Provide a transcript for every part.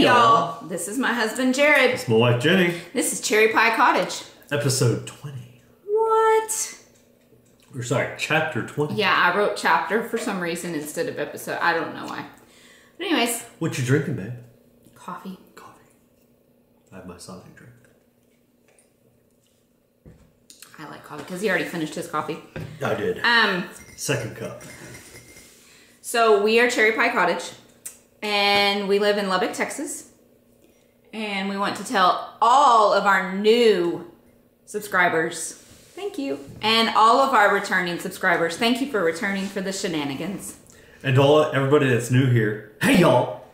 Hey y'all, this is my husband Jared. It's my wife Jenny. This is Cherry Pie Cottage. Episode 20. What? Or sorry, chapter 20. Yeah, I wrote chapter for some reason instead of episode. I don't know why. But anyways. What you drinking, babe? Coffee. Coffee. I have my Sonic drink. I like coffee because he already finished his coffee. I did. Second cup. So we are Cherry Pie Cottage. And we live in Lubbock, Texas. And we want to tell all of our new subscribers, thank you. And all of our returning subscribers, thank you for returning for the shenanigans. And to everybody that's new here, hey y'all.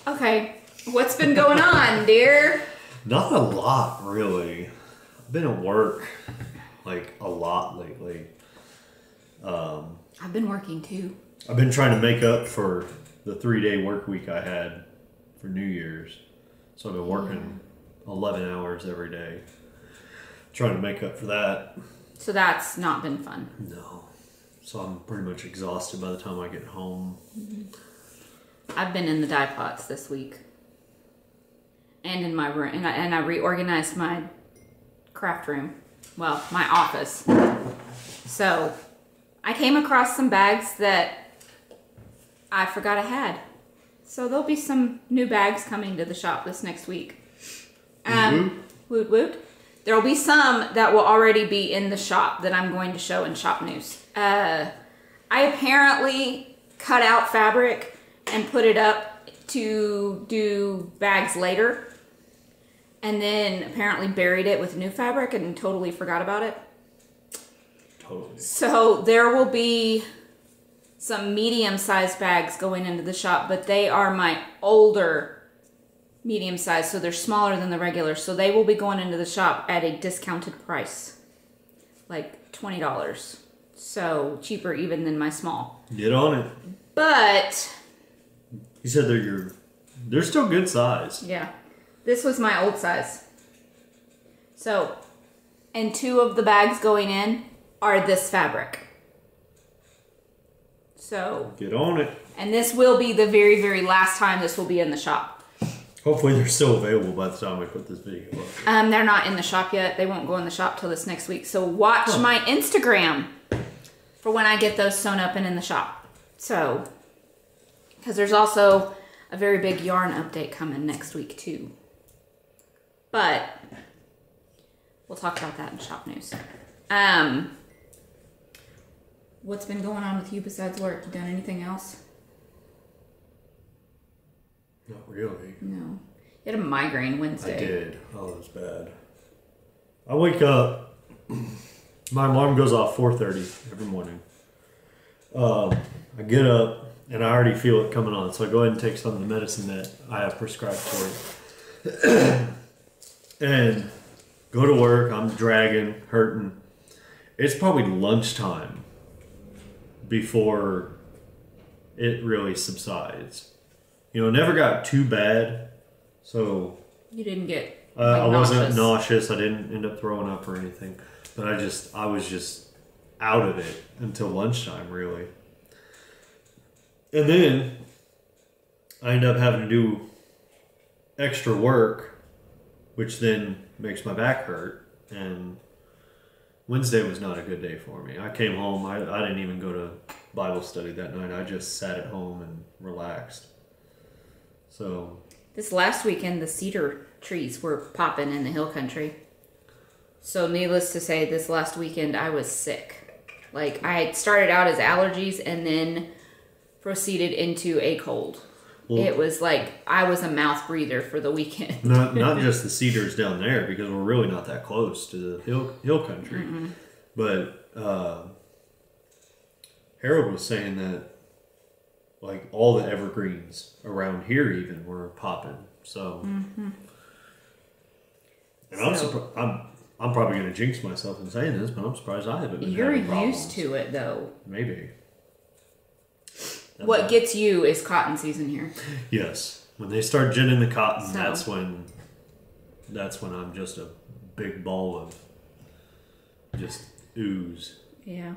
Okay, what's been going on, dear? Not a lot, really. I've been at work, like, a lot lately. I've been working too. I've been trying to make up for the 3-day work week I had for New Year's. So I've been working 11 hours every day. Trying to make up for that. So that's not been fun. No. So I'm pretty much exhausted by the time I get home. Mm-hmm. I've been in the dye pots this week. And in my room. And I reorganized my craft room. Well, my office. So I came across some bags that I forgot I had. So there'll be some new bags coming to the shop this next week. Woot woot. There'll be some that will already be in the shop that I'm going to show in shop news. I apparently cut out fabric and put it up to do bags later. And then apparently buried it with new fabric and totally forgot about it. Totally. So there will be some medium-sized bags going into the shop, but they are my older medium-sized, so they're smaller than the regular. So they will be going into the shop at a discounted price, like $20. So cheaper even than my small. Get on it. But you said they're still good size. Yeah, this was my old size. So, and 2 of the bags going in are this fabric. So get on it. And this will be the very, very last time this will be in the shop. Hopefully they're still available by the time I put this video up. They're not in the shop yet. They won't go in the shop till this next week. So watch my Instagram for when I get those sewn up and in the shop. So, because there's also a very big yarn update coming next week too. But we'll talk about that in shop news. What's been going on with you besides work? You done anything else? Not really. No. You had a migraine Wednesday. I did. Oh, it was bad. I wake up. My alarm goes off 4:30 every morning. I get up and I already feel it coming on. So I go ahead and take some of the medicine that I have prescribed for it. And go to work. I'm dragging, hurting. It's probably lunchtime before it really subsides. You know, it never got too bad, so you didn't get I wasn't nauseous. I didn't end up throwing up or anything, but I was just out of it until lunchtime, really. And then I end up having to do extra work, which then makes my back hurt, and Wednesday was not a good day for me. I came home. I didn't even go to Bible study that night. I just sat at home and relaxed. So this last weekend, the cedar trees were popping in the hill country. So needless to say, this last weekend I was sick. Like, I started out as allergies and then proceeded into a cold. Well, it was like I was a mouth breather for the weekend. not just the cedars down there, because we're really not that close to the hill country. Mm-mm. But Harold was saying that like all the evergreens around here even were popping. So, and I'm probably going to jinx myself in saying this, but I'm surprised I haven't been having problems. You're used to it though. Maybe. What gets you is cotton season here. Yes. When they start ginning the cotton, that's when I'm just a big ball of just ooze. Yeah.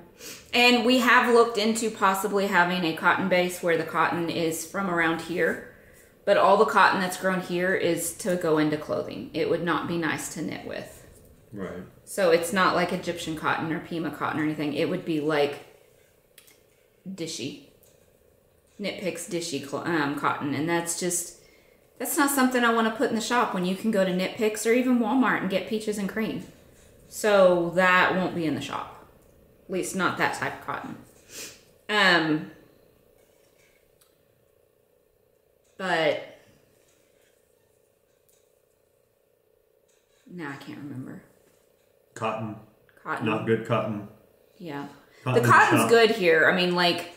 And we have looked into possibly having a cotton base where the cotton is from around here. But all the cotton that's grown here is to go into clothing. It would not be nice to knit with. Right. So it's not like Egyptian cotton or Pima cotton or anything. It would be like dishy. Knit Picks dishy cotton. And that's not something I want to put in the shop when you can go to Knit Picks or even Walmart and get peaches and cream. So that won't be in the shop. At least not that type of cotton. But no, I can't remember. Cotton. Cotton. Not good cotton. Yeah. Cotton the cotton's shop. good here. I mean, like,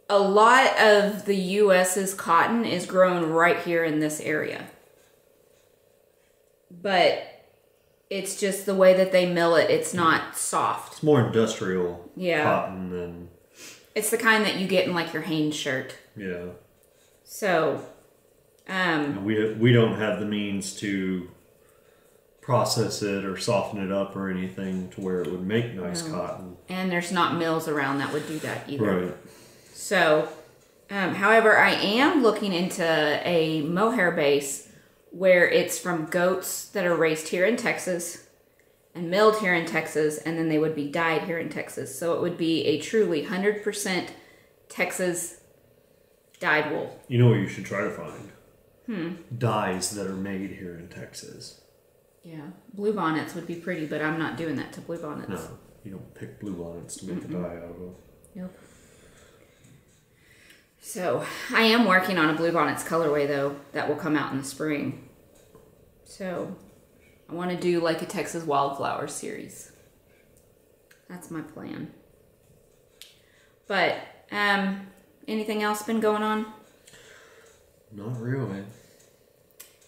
a lot of the U.S.'s cotton is grown right here in this area. But it's just the way that they mill it. It's not soft. It's more industrial Yeah. cotton than... It's the kind that you get in, like, your Hanes shirt. Yeah. So, And we don't have the means to process it or soften it up or anything to where it would make nice cotton. and there's not mills around that would do that either. Right. So, however, I am looking into a mohair base where it's from goats that are raised here in Texas and milled here in Texas, and then they would be dyed here in Texas. So it would be a truly 100% Texas dyed wool. You know what you should try to find? Dyes that are made here in Texas. Yeah, blue bonnets would be pretty, but I'm not doing that to blue bonnets. No, you don't pick blue bonnets to make a dye out of them. Nope. So, I am working on a blue bonnets colorway, though, that will come out in the spring. So, I want to do like a Texas Wildflower series. That's my plan. But, anything else been going on? Not really.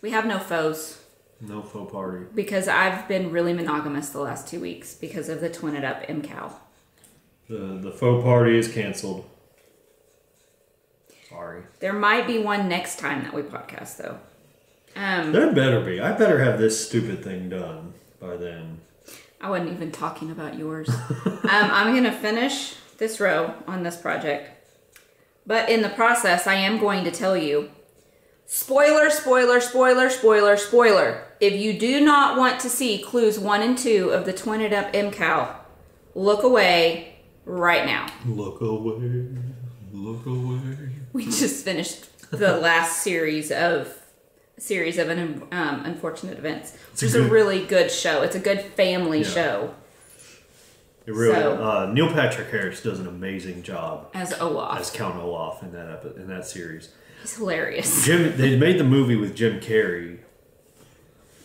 We have no foes. No faux party. Because I've been really monogamous the last 2 weeks because of the twin it up MKAL. The faux party is canceled. Sorry. There might be one next time that we podcast, though. There better be. I better have this stupid thing done by then. I wasn't even talking about yours. I'm going to finish this row on this project. But in the process, I am going to tell you, spoiler, spoiler, spoiler, spoiler, spoiler. If you do not want to see clues 1 and 2 of the twin it up MKAL, look away right now. Look away. Look away. We just finished the last series of unfortunate events. It's a really good show. It's a good family show. It really. Neil Patrick Harris does an amazing job as Olaf, as Count Olaf in that series. He's hilarious. They made the movie with Jim Carrey,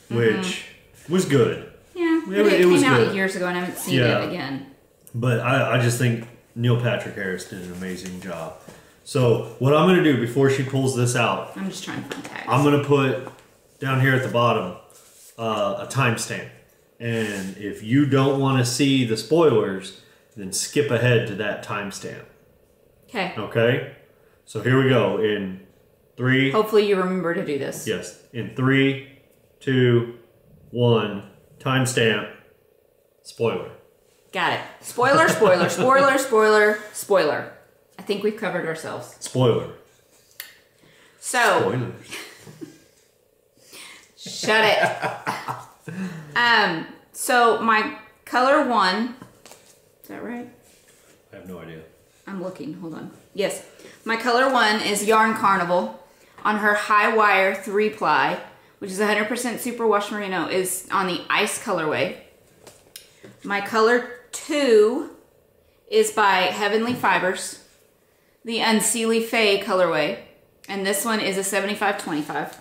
which was good. Yeah, it came was out good. Years ago, and I haven't seen it again. But I just think Neil Patrick Harris did an amazing job. So what I'm going to do before she pulls this out, I'm just trying to find tags. I'm going to put down here at the bottom a timestamp. And if you don't want to see the spoilers, then skip ahead to that timestamp. Okay. Okay? So here we go. In 3. Hopefully you remember to do this. Yes. In 3, 2, 1. Timestamp. Spoiler. Got it. Spoiler, spoiler, spoiler, spoiler, spoiler. I think we've covered ourselves. Spoiler. So. Spoilers. Shut it. So my color 1, is that right? I have no idea. I'm looking, hold on. Yes. My color 1 is Yarn Carnival on her high wire 3-ply, which is 100% superwash merino, is on the ice colorway. My color 2 is by Heavenly Fibers, the Unseelie Faye colorway, and this one is a 75-25.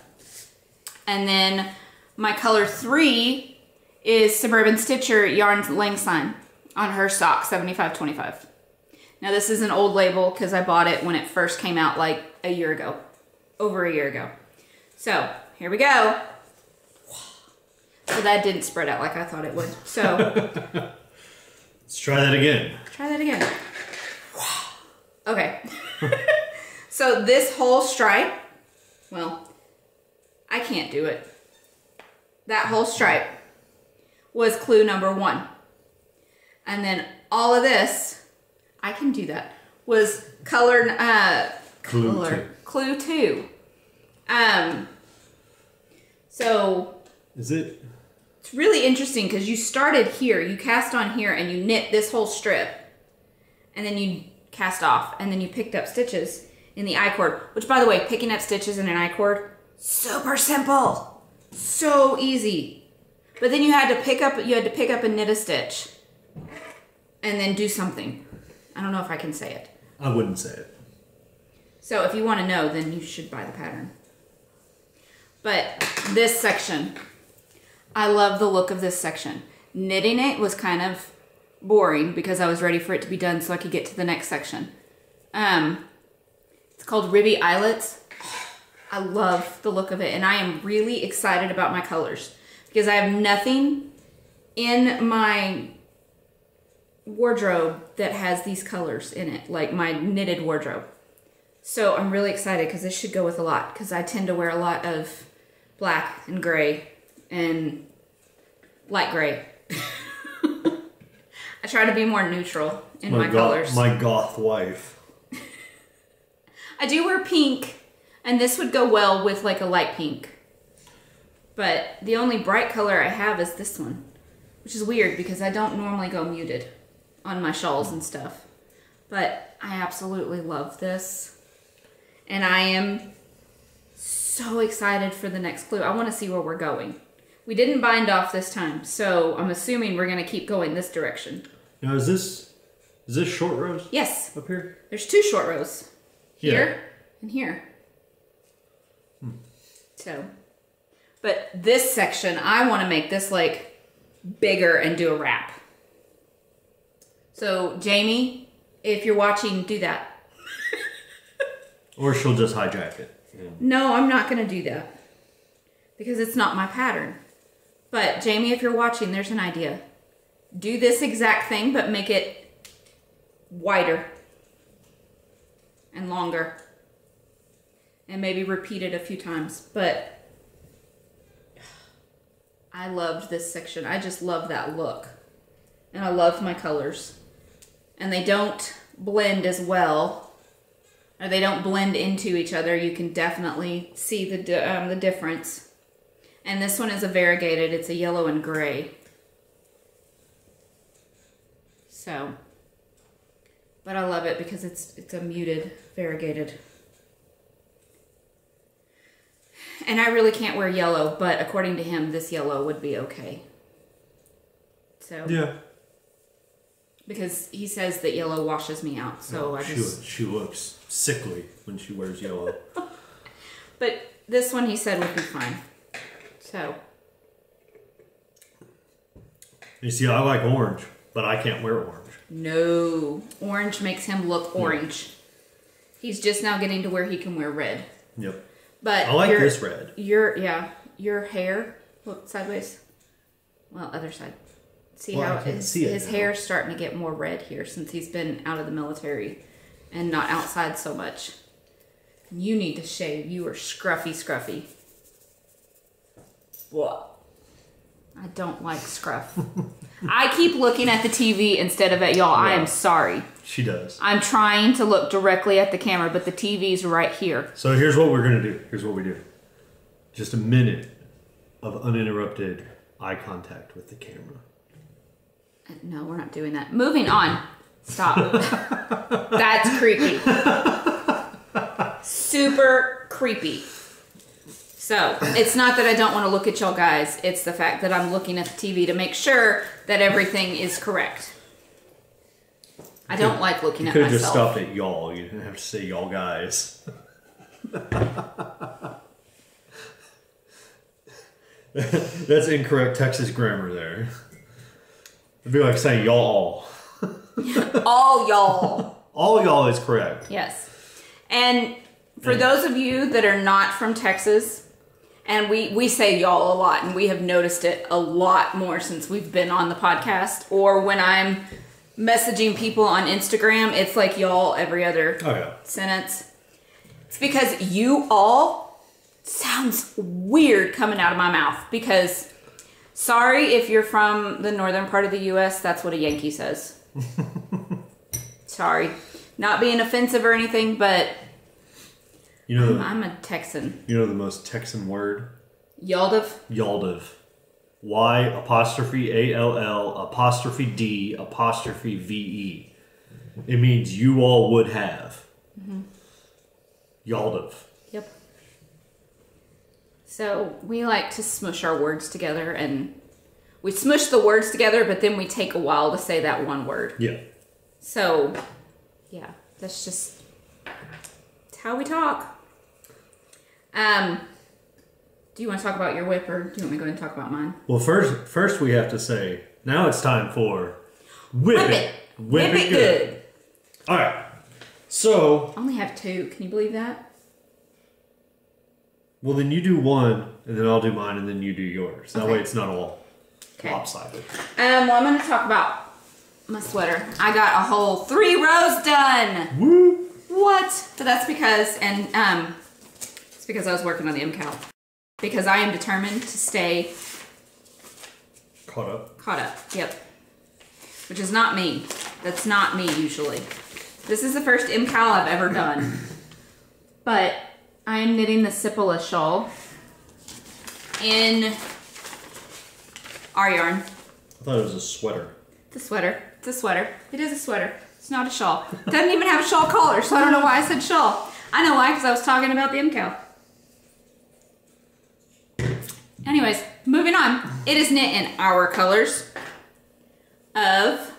And then my color 3 is Suburban Sticher Yarn Lang Syne on her sock, 75-25. Now this is an old label because I bought it when it first came out like a year ago, over a year ago. So here we go. So that didn't spread out like I thought it would. So let's try that again. Try that again. Okay. So this whole stripe, well, I can't do it. That whole stripe was clue number 1. And then all of this, I can do that, was colored, Clue 2. So is it? It's really interesting because you started here, you cast on here, and you knit this whole strip, and then you cast off, and then you picked up stitches in the I-cord, which, by the way, picking up stitches in an I-cord, super simple, so easy. But then you had to pick up and knit a stitch, and then do something. I don't know if I can say it. I wouldn't say it. So if you want to know, then you should buy the pattern. But this section, I love the look of this section. Knitting it was kind of boring because I was ready for it to be done so I could get to the next section. It's called Ribby Eyelets. I love the look of it, and I am really excited about my colors because I have nothing in my wardrobe that has these colors in it, like my knitted wardrobe. So I'm really excited because this should go with a lot because I tend to wear a lot of black and gray and light gray. I try to be more neutral in my colors. My goth wife. I do wear pink, and this would go well with like a light pink. But the only bright color I have is this one, which is weird because I don't normally go muted on my shawls and stuff. But I absolutely love this. And I am so excited for the next clue. I want to see where we're going. We didn't bind off this time, so I'm assuming we're going to keep going this direction. Now, is this short rows? Yes. Up here? There's 2 short rows. Here and here. So, but this section, I want to make this like bigger and do a wrap. So, Jamie, if you're watching, do that. Or she'll just hijack it. Yeah. No, I'm not going to do that because it's not my pattern. But Jamie, if you're watching, there's an idea. Do this exact thing, but make it wider and longer. And maybe repeat it a few times. But I loved this section. I just love that look. And I love my colors. And they don't blend as well. Or they don't blend into each other. You can definitely see the difference. And this one is a variegated. It's a yellow and gray. So, but I love it because it's a muted variegated. And I really can't wear yellow, but according to him, this yellow would be okay. So yeah. Because he says that yellow washes me out, so she looks sickly when she wears yellow. But this one he said would be fine. So. You see, I like orange, but I can't wear orange. No. Orange makes him look orange. Yeah. He's just now getting to where he can wear red. Yep. But I like this red. Your hair, look sideways. Well, other side. See how his hair's starting to get more red here since he's been out of the military and not outside so much. You need to shave. You are scruffy. What? I don't like scruff. I keep looking at the TV instead of at y'all. Yeah. I am sorry. She does. I'm trying to look directly at the camera, but the TV's right here. So here's what we're going to do. Here's what we do. Just a minute of uninterrupted eye contact with the camera. No, we're not doing that. Moving on. Stop. That's creepy. Super creepy. So, it's not that I don't want to look at y'all guys. It's the fact that I'm looking at the TV to make sure that everything is correct. I don't like looking at myself. You could have just stopped at y'all. You didn't have to say y'all guys. That's incorrect Texas grammar there. It'd be like saying y'all. All y'all. All y'all is correct. Yes. And for those of you that are not from Texas, and we say y'all a lot, and we have noticed it a lot more since we've been on the podcast, or when I'm messaging people on Instagram, it's like y'all every other sentence. It's because you all sounds weird coming out of my mouth because... Sorry if you're from the northern part of the U.S., that's what a Yankee says. Sorry. Not being offensive or anything, but I'm a Texan. You know the most Texan word? Yaldiv? Yaldiv. Y''D''V''E. It means you all would have. Mm-hmm. Yaldiv. Yep. So we like to smush our words together, and we smush the words together, but then we take a while to say that one word. Yeah. So, yeah, that's how we talk. Do you want to talk about your whip, or do you want me to go ahead and talk about mine? Well, first we have to say, now it's time for Whip It. Whip it good. All right. So. I only have 2. Can you believe that? Well, then you do one, and then I'll do mine, and then you do yours. That way it's not all lopsided. Well, I'm going to talk about my sweater. I got a whole 3 rows done. Woo! What? So that's because, it's because I was working on the MKAL. Because I am determined to stay caught up. Yep. Which is not me. That's not me usually. This is the first MKAL I've ever done. But I am knitting the Sipilia shawl in our yarn. I thought it was a sweater. It's a sweater. It's a sweater. It is a sweater. It's not a shawl. It doesn't even have a shawl collar, so I don't know why I said shawl. I know why, because I was talking about the MKAL. Anyways, moving on. It is knit in our colors of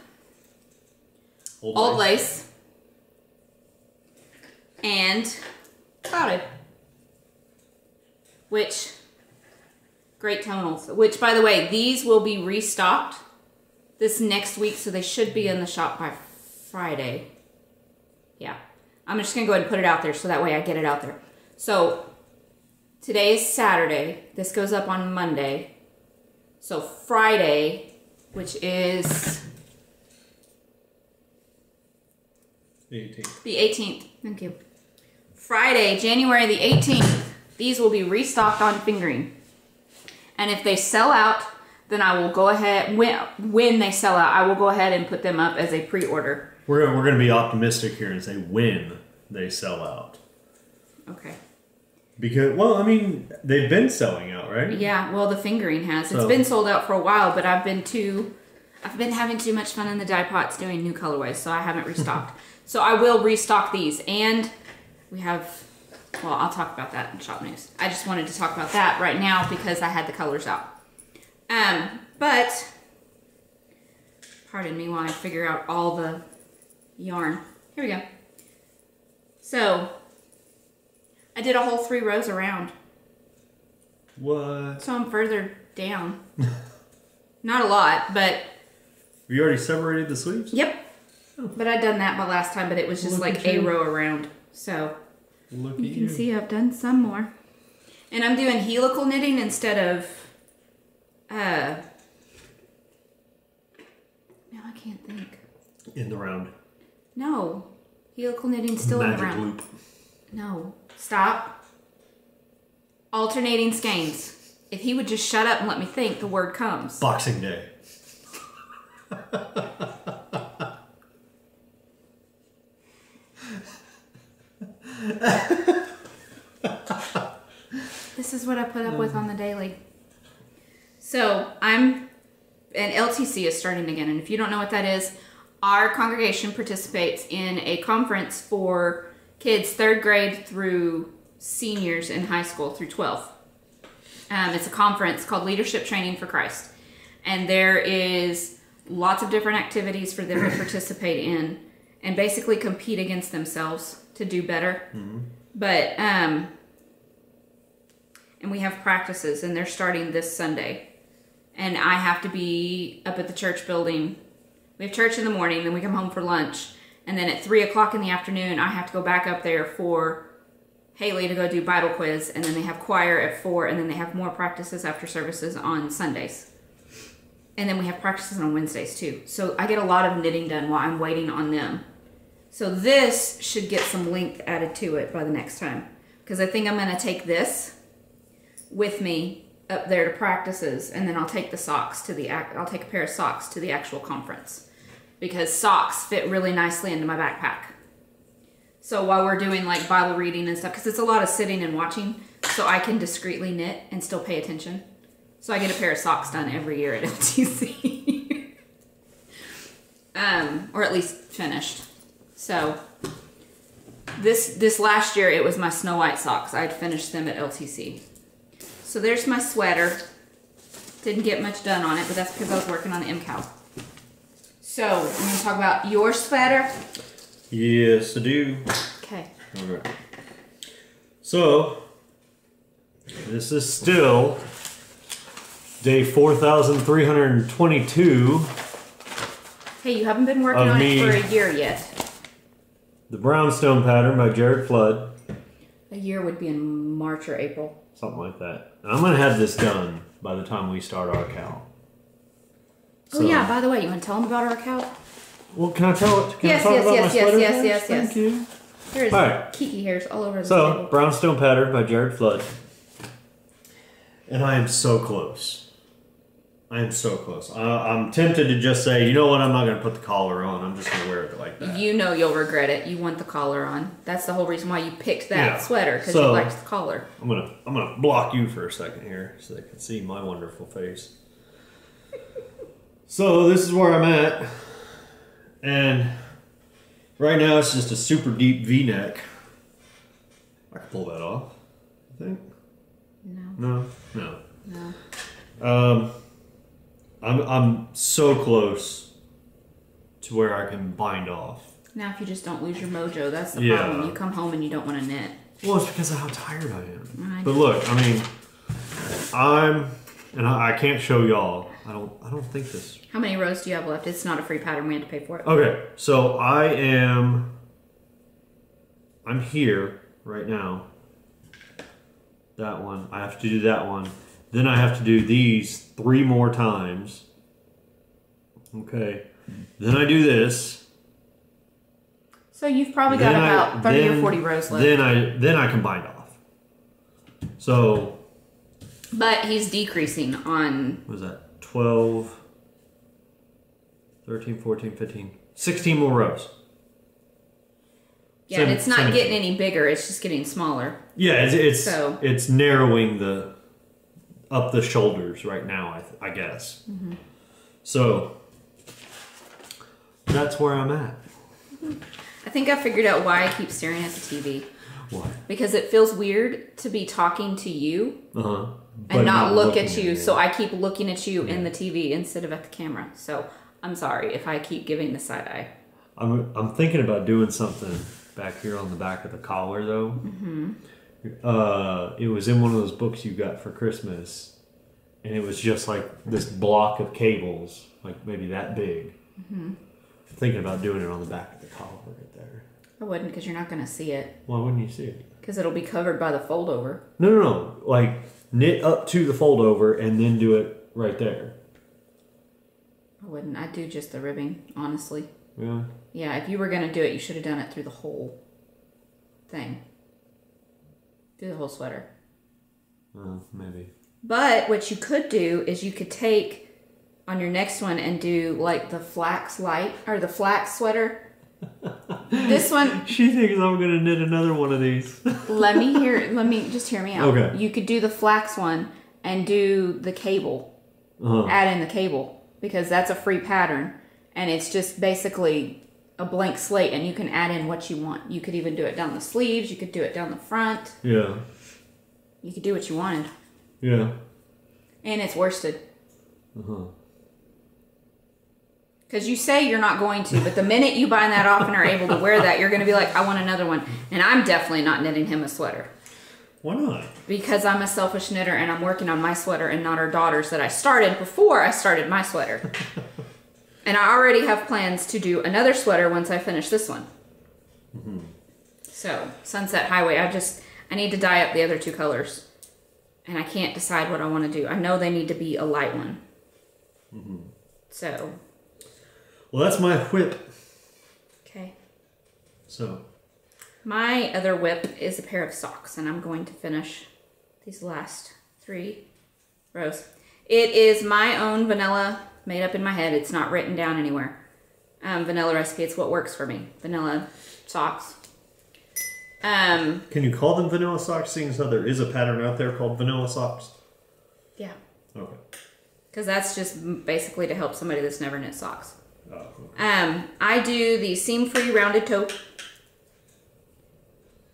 Old Lace and Clouded. Which, great tonals. Which, by the way, these will be restocked this next week, so they should be in the shop by Friday. Yeah. I'm just going to go ahead and put it out there so that way I get it out there. So, today is Saturday. This goes up on Monday. So Friday, which is the 18th. The 18th. Thank you. Friday, January the 18th, these will be restocked on fingering. And if they sell out, then I will go ahead, when they sell out, I will go ahead and put them up as a pre-order. We're going to be optimistic here and say when they sell out. Okay. Because, well, I mean, they've been selling out, right? Yeah, well, the fingering has. It's been sold out for a while, but I've been having too much fun in the dye pots doing new colorways, so I haven't restocked. So I will restock these. And we have, well, I'll talk about that in shop news. I just wanted to talk about that right now because I had the colors out. But, pardon me while I figure out all the yarn. Here we go. So, I did a whole 3 rows around. What? So I'm further down. Not a lot, but... You already separated the sleeves? Yep. Oh. But I'd done that my last time, but it was just like a row around. So, you can see I've done some more. And I'm doing helical knitting instead of... Now I can't think. In the round. No. Helical knitting still in the round. Loop. No. Stop. Alternating skeins. If he would just shut up and let me think, the word comes. Boxing Day. This is what I put up with on the daily. So, and LTC is starting again, and if you don't know what that is, our congregation participates in a conference for kids 3rd grade through seniors in high school through 12. It's a conference called Leadership Training for Christ. And there is lots of different activities for them to participate in and basically compete against themselves to do better. Mm-hmm. But, and we have practices, and they're starting this Sunday. And I have to be up at the church building. We have church in the morning, then we come home for lunch. And then at 3 o'clock in the afternoon, I have to go back up there for Haley to go do Bible quiz. And then they have choir at 4, and then they have more practices after services on Sundays. And then we have practices on Wednesdays too. So I get a lot of knitting done while I'm waiting on them. So this should get some length added to it by the next time. Because I think I'm going to take this with me up there to practices, and then I'll take the socks to I'll take a pair of socks to the actual conference. because socks fit really nicely into my backpack. So while we're doing like Bible reading and stuff, because it's a lot of sitting and watching, so I can discreetly knit and still pay attention. So I get a pair of socks done every year at LTC. Or at least finished. So this last year it was my Snow White socks. I'd finished them at LTC. So there's my sweater. Didn't get much done on it, but that's because I was working on the MKAL. So we're going to talk about your sweater. Yes, I do. Okay. All right. So this is still day 4,322. Hey, you haven't been working on it for a year yet. The Brownstone pattern by Jared Flood. A year would be in March or April. Something like that. And I'm going to have this done by the time we start our cow. Oh yeah, by the way, you want to tell them about our cow? Well, can I tell it? Yes. Thank you. There's kiki hairs all over the table. Brownstone pattern by Jared Flood. And I am so close. I am so close. I'm tempted to just say, you know what, I'm not going to put the collar on. I'm just going to wear it like that. You know you'll regret it. You want the collar on. That's the whole reason why you picked that sweater, because you liked the collar. I'm gonna block you for a second here so they can see my wonderful face. So this is where I'm at. And right now it's just a super deep V-neck. I can pull that off, I think. No. I'm so close to where I can bind off. Now if you just don't lose your mojo, that's the problem. You come home and you don't want to knit. Well, it's because of how tired I am. But look, I mean, I can't show y'all. I don't think this. How many rows do you have left? It's not a free pattern. We had to pay for it. Okay, so I'm here right now. That one. I have to do that one. Then I have to do these 3 more times. Okay. Then I do this. So you've probably got about 30 or 40 rows left. Then I can bind off. So. But he's decreasing on. What was that? 12, 13, 14, 15, 16 more rows. Yeah, and it's not getting any bigger. It's just getting smaller. Yeah, it's narrowing up the shoulders right now, I guess. Mm-hmm. So that's where I'm at. I think I figured out why I keep staring at the TV. Why? Because it feels weird to be talking to you and not look at you. So I keep looking at you in the TV instead of at the camera. So I'm sorry if I keep giving the side eye. I'm thinking about doing something back here on the back of the collar, though. Mm-hmm. It was in one of those books you got for Christmas, and it was just like this block of cables, like maybe that big. Mm-hmm. Thinking about doing it on the back of the collar right there. I wouldn't, because you're not going to see it. Why wouldn't you see it? Because it'll be covered by the fold over. No. Like knit up to the fold over and then do it right there. I wouldn't. I'd do just the ribbing, honestly. Yeah. Yeah, if you were going to do it, you should have done it through the whole thing. Through the whole sweater. Maybe. But what you could do is you could take on your next one and do like the flax light or the flax sweater. This one. She thinks I'm going to knit another one of these. Let me just hear me out. Okay. You could do the flax one and do the cable. Add in the cable, because that's a free pattern and it's just basically a blank slate, and you can add in what you want. You could even do it down the sleeves. You could do it down the front. Yeah. You could do what you wanted. Yeah. And it's worsted. Because you say you're not going to, but the minute you bind that off and are able to wear that, you're going to be like, I want another one. And I'm definitely not knitting him a sweater. Why not? Because I'm a selfish knitter and I'm working on my sweater and not our daughter's that I started before I started my sweater. And I already have plans to do another sweater once I finish this one. Mm-hmm. So, Sunset Highway, I need to dye up the other 2 colors. And I can't decide what I want to do. I know they need to be a light one. Mm-hmm. So. Well, that's my whip. Okay. So. My other whip is a pair of socks, and I'm going to finish these last 3 rows. It is my own vanilla made up in my head. It's not written down anywhere. vanilla recipe. It's what works for me. Vanilla socks. Can you call them vanilla socks, seeing as though there is a pattern out there called vanilla socks? Yeah. Okay. Because that's just basically to help somebody that's never knit socks. Oh, okay. I do the seam-free rounded toe.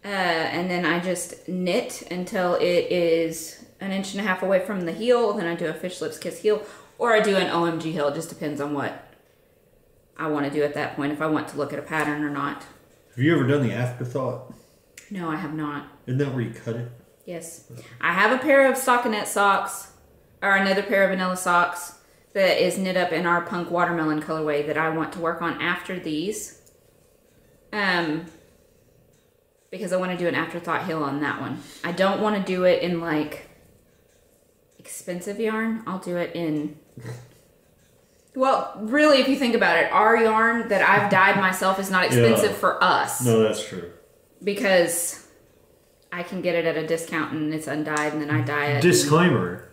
And then I just knit until it is 1.5 inches away from the heel. Then I do a fish lips kiss heel. Or I do an OMG heel. It just depends on what I want to do at that point. If I want to look at a pattern or not. Have you ever done the afterthought? No, I have not. Isn't that where you cut it? Yes. I have a pair of stockinette socks. Or another pair of vanilla socks. That is knit up in our punk watermelon colorway. That I want to work on after these. Because I want to do an afterthought heel on that one. I don't want to do it in like expensive yarn. I'll do it in... Well, really, if you think about it, our yarn that I've dyed myself is not expensive for us. No, that's true. Because I can get it at a discount and it's undyed and then I dye it. Disclaimer.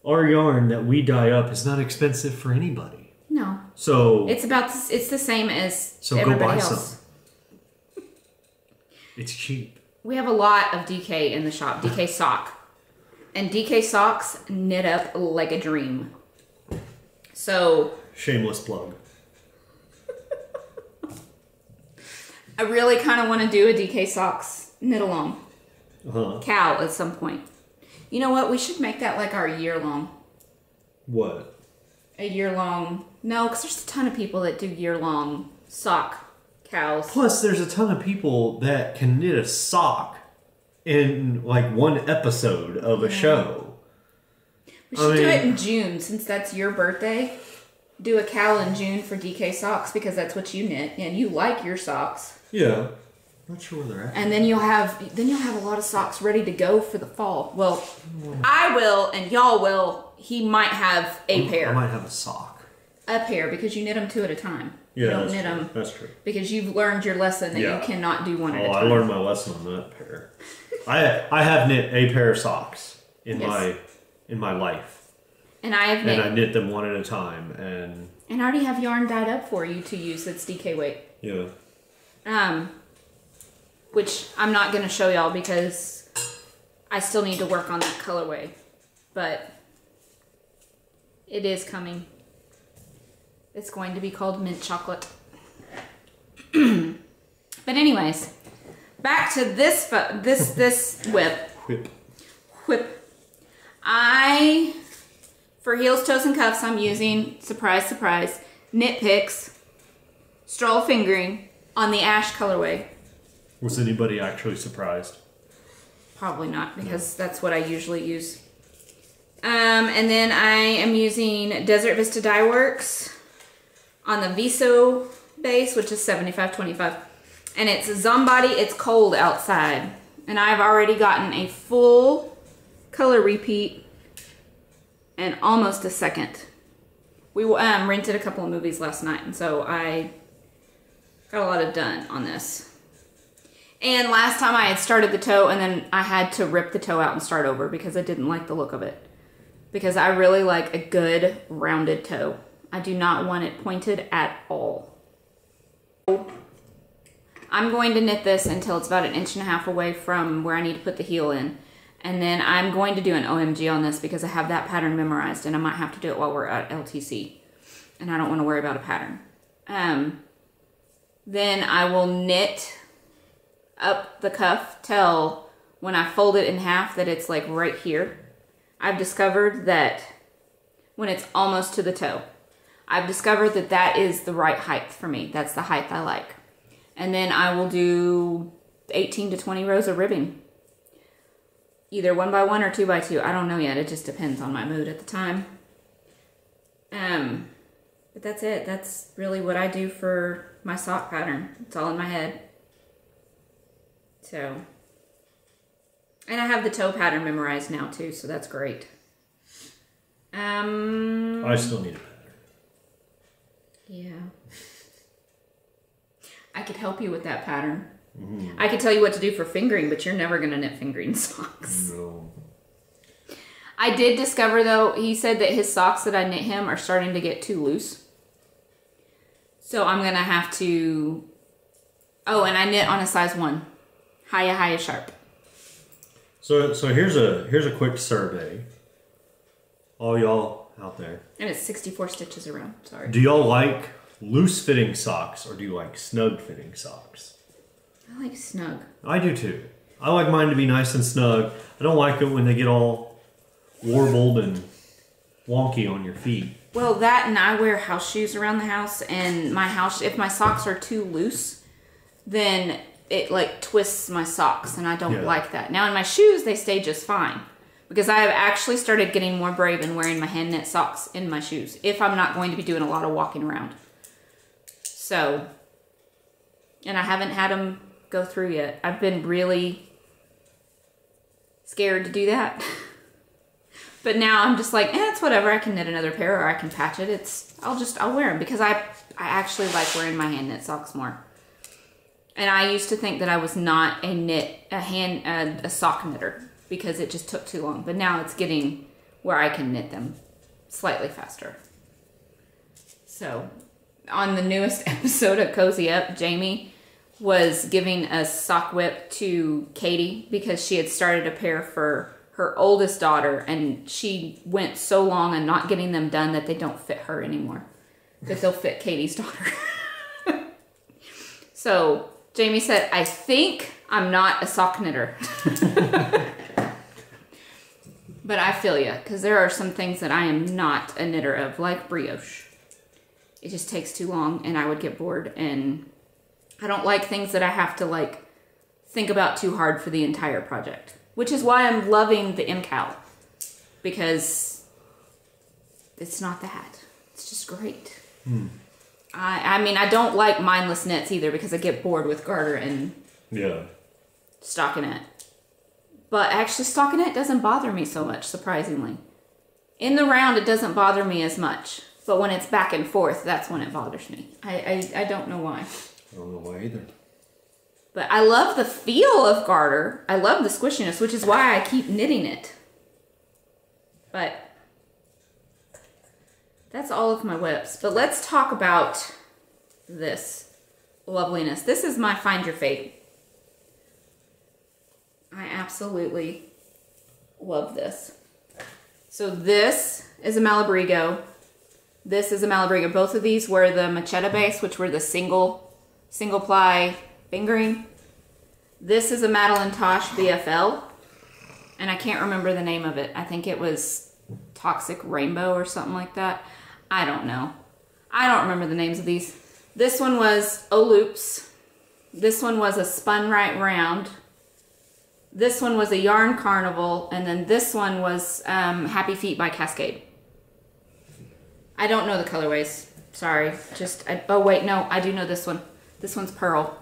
Our yarn that we dye up is not expensive for anybody. No. So... It's the same as so everybody go buy else. some. It's cheap. We have a lot of DK in the shop. DK sock. And DK socks knit up like a dream. So... Shameless plug. I really kind of want to do a DK socks knit along. Uh-huh. at some point. You know what? We should make that like our year-long. What? A year-long... No, because there's a ton of people that do year-long sock cows. Plus, there's a ton of people that can knit a sock in like one episode of a show. We should do it in June, since that's your birthday. Do a cowl in June for DK socks, because that's what you knit, and you like your socks. Yeah. Not sure where they're at. And then you'll have a lot of socks ready to go for the fall. Well, I will, and y'all will. He might have a pair. I might have a sock. A pair, because you knit them 2 at a time. Yeah, you don't knit them. That's true. Because you've learned your lesson that you cannot do one at a time. I learned my lesson on that pair. I have knit a pair of socks in my life. And I have knit. And I knit them 1 at a time, and I already have yarn dyed up for you to use that's DK weight. Yeah. Which I'm not going to show y'all because I still need to work on that colorway. But it is coming. It's going to be called mint chocolate. But anyways, back to this whip. Whip. For heels, toes, and cuffs, I'm using, surprise, surprise, Knit Picks Stroll Fingering on the ash colorway. Was anybody actually surprised? Probably not, because that's what I usually use. And then I am using Desert Vista Dye Works on the Viso base, which is 75-25. And it's Zombody, it's cold outside. And I've already gotten a full color repeat and almost a second. We rented a couple of movies last night, and so I got a lot done on this. And last time I had started the toe, and then I had to rip the toe out and start over because I didn't like the look of it. Because I really like a good rounded toe. I do not want it pointed at all. I'm going to knit this until it's about 1.5 inches away from where I need to put the heel in. And then I'm going to do an OMG on this because I have that pattern memorized, and I might have to do it while we're at LTC. And I don't want to worry about a pattern. Then I will knit up the cuff till when I fold it in half that it's like right here. I've discovered that when it's almost to the toe, I've discovered that that is the right height for me. That's the height I like. And then I will do 18 to 20 rows of ribbing. Either 1 by 1 or 2 by 2. I don't know yet. It just depends on my mood at the time. But that's it. That's really what I do for my sock pattern. It's all in my head. So, and I have the toe pattern memorized now too, so that's great. I still need a pattern. Yeah. I could help you with that pattern. Mm-hmm. I could tell you what to do for fingering, but you're never going to knit fingering socks. No. I did discover, though, he said that his socks that I knit him are starting to get too loose. So I'm going to have to... Oh, and I knit on a size 1. High sharp. So here's a quick survey. All y'all out there. And it's 64 stitches around. Sorry. Do y'all like loose fitting socks or do you like snug fitting socks? I like snug. I do too. I like mine to be nice and snug. I don't like it when they get all warbled and wonky on your feet. Well, that and I wear house shoes around the house, and my house, if my socks are too loose, then it like twists my socks, and I don't like that. Now in my shoes, they stay just fine, because I have actually started getting more brave and wearing my hand knit socks in my shoes if I'm not going to be doing a lot of walking around. So, and I haven't had them go through yet. I've been really scared to do that. But now I'm just like, it's whatever. I can knit another pair or I can patch it. I'll wear them because I actually like wearing my hand knit socks more. And I used to think that I was not a sock knitter because it just took too long. But now it's getting where I can knit them slightly faster. So on the newest episode of Cozy Up, Jamie was giving a sock whip to Katie because she had started a pair for her oldest daughter, and she went so long on not getting them done that they don't fit her anymore. That they'll fit Katie's daughter. So Jamie said, I think I'm not a sock knitter. But I feel you, because there are some things that I am not a knitter of, like brioche. It just takes too long, and I would get bored, and I don't like things that I have to like think about too hard for the entire project. Which is why I'm loving the MKAL, because it's not that. It's just great. I mean, I don't like mindless knits either because I get bored with garter and stockinette. But actually stockinette doesn't bother me so much, surprisingly. In the round, it doesn't bother me as much. But when it's back and forth, that's when it bothers me. I don't know why. I don't know why either. But I love the feel of garter. I love the squishiness, which is why I keep knitting it. But that's all of my whips. But let's talk about this loveliness. This is my Find Your Fate. I absolutely love this. So this is a Malabrigo. This is a Malabrigo. Both of these were the Machetta base, which were the single ply fingering. This is a Madeline Tosh BFL, and I can't remember the name of it. I think it was Toxic Rainbow or something like that. I don't know. I don't remember the names of these. This one was O-Loops. This one was a Spun Right Round. This one was a Yarn Carnival, and then this one was Happy Feet by Cascade. I don't know the colorways. Sorry. Oh wait, no, I do know this one. This one's Pearl,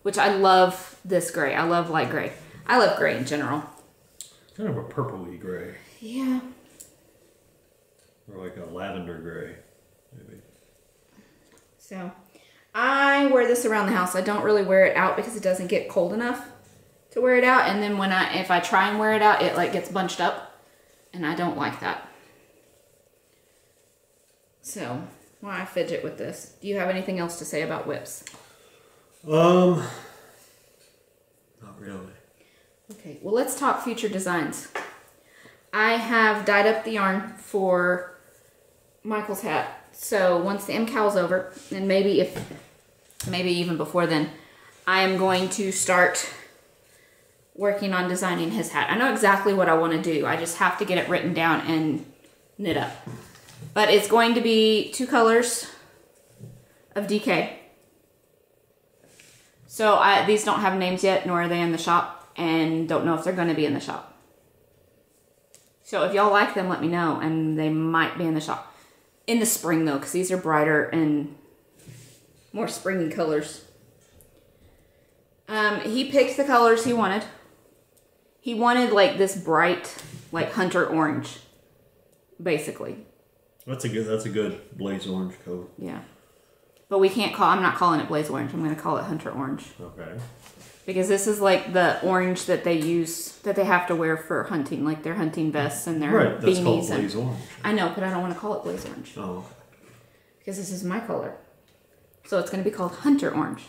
which I love this gray. I love light gray. I love gray in general. Kind of a purpley gray. Yeah. Or like a lavender gray, maybe. So, I wear this around the house. I don't really wear it out because it doesn't get cold enough to wear it out. And then if I try and wear it out, it like gets bunched up. And I don't like that. So, why I fidget with this. Do you have anything else to say about whips? Not really. Okay, well let's talk future designs. I have dyed up the yarn for Michael's hat. So once the MKAL's over, and maybe even before then, I am going to start working on designing his hat. I know exactly what I want to do. I just have to get it written down and knit up. But it's going to be 2 colors of DK. So these don't have names yet, nor are they in the shop, and don't know if they're going to be in the shop. So if y'all like them, let me know, and they might be in the shop. In the spring, though, because these are brighter and more springy colors. He picked the colors he wanted. He wanted, like, this bright, like, hunter orange, basically. That's a good blaze orange color. Yeah. But I'm not calling it blaze orange. I'm going to call it hunter orange. Okay. Because this is like the orange that they use, that they have to wear for hunting, like their hunting vests and their beanies. That's called blaze orange. I know, but I don't want to call it blaze orange. Oh, okay. Because this is my color. So it's going to be called Hunter Orange.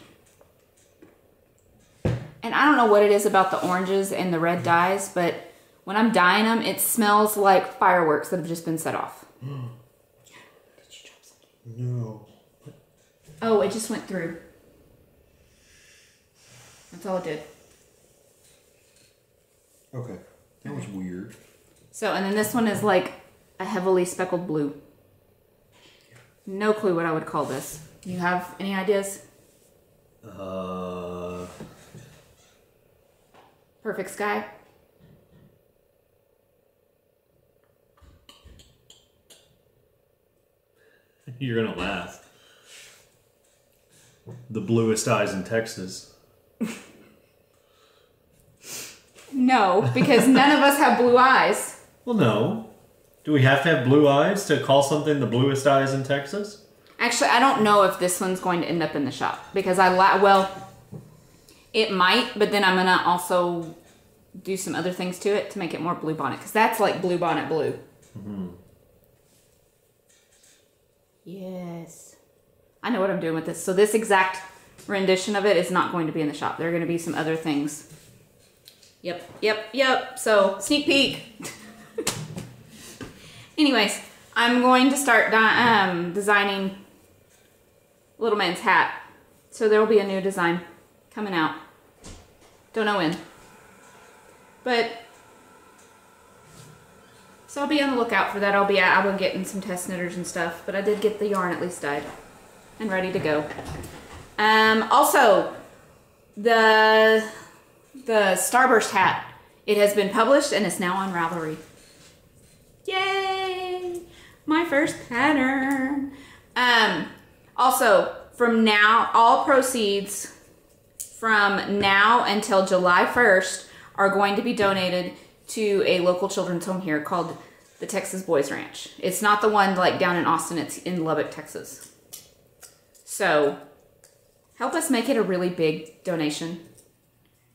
And I don't know what it is about the oranges and the red dyes, but when I'm dyeing them, it smells like fireworks that have just been set off. Did you drop something? No. Oh, it just went through. That's all it did. Okay. That was weird. So, and then this one is like a heavily speckled blue. No clue what I would call this. You have any ideas? Perfect sky. You're gonna laugh. The bluest eyes in Texas. No, because none of us have blue eyes. Well, no. Do we have to have blue eyes to call something the bluest eyes in Texas? Actually, I don't know if this one's going to end up in the shop because it might, but then I'm gonna also do some other things to it to make it more blue bonnet because that's like blue bonnet blue. Mm-hmm. Yes. I know what I'm doing with this. So this exact rendition of it is not going to be in the shop. There are going to be some other things. Yep. So, sneak peek. Anyways, I'm going to start designing Little Man's hat. So there will be a new design coming out. Don't know when. But, so I'll be on the lookout for that. I'll be getting some test knitters and stuff. But I did get the yarn at least dyed and ready to go. Also, the Starburst hat. It has been published and it's now on Ravelry. Yay! My first pattern. Also, from now, all proceeds from now until July 1st are going to be donated to a local children's home here called the Texas Boys Ranch. It's not the one like down in Austin, it's in Lubbock, Texas. So, help us make it a really big donation.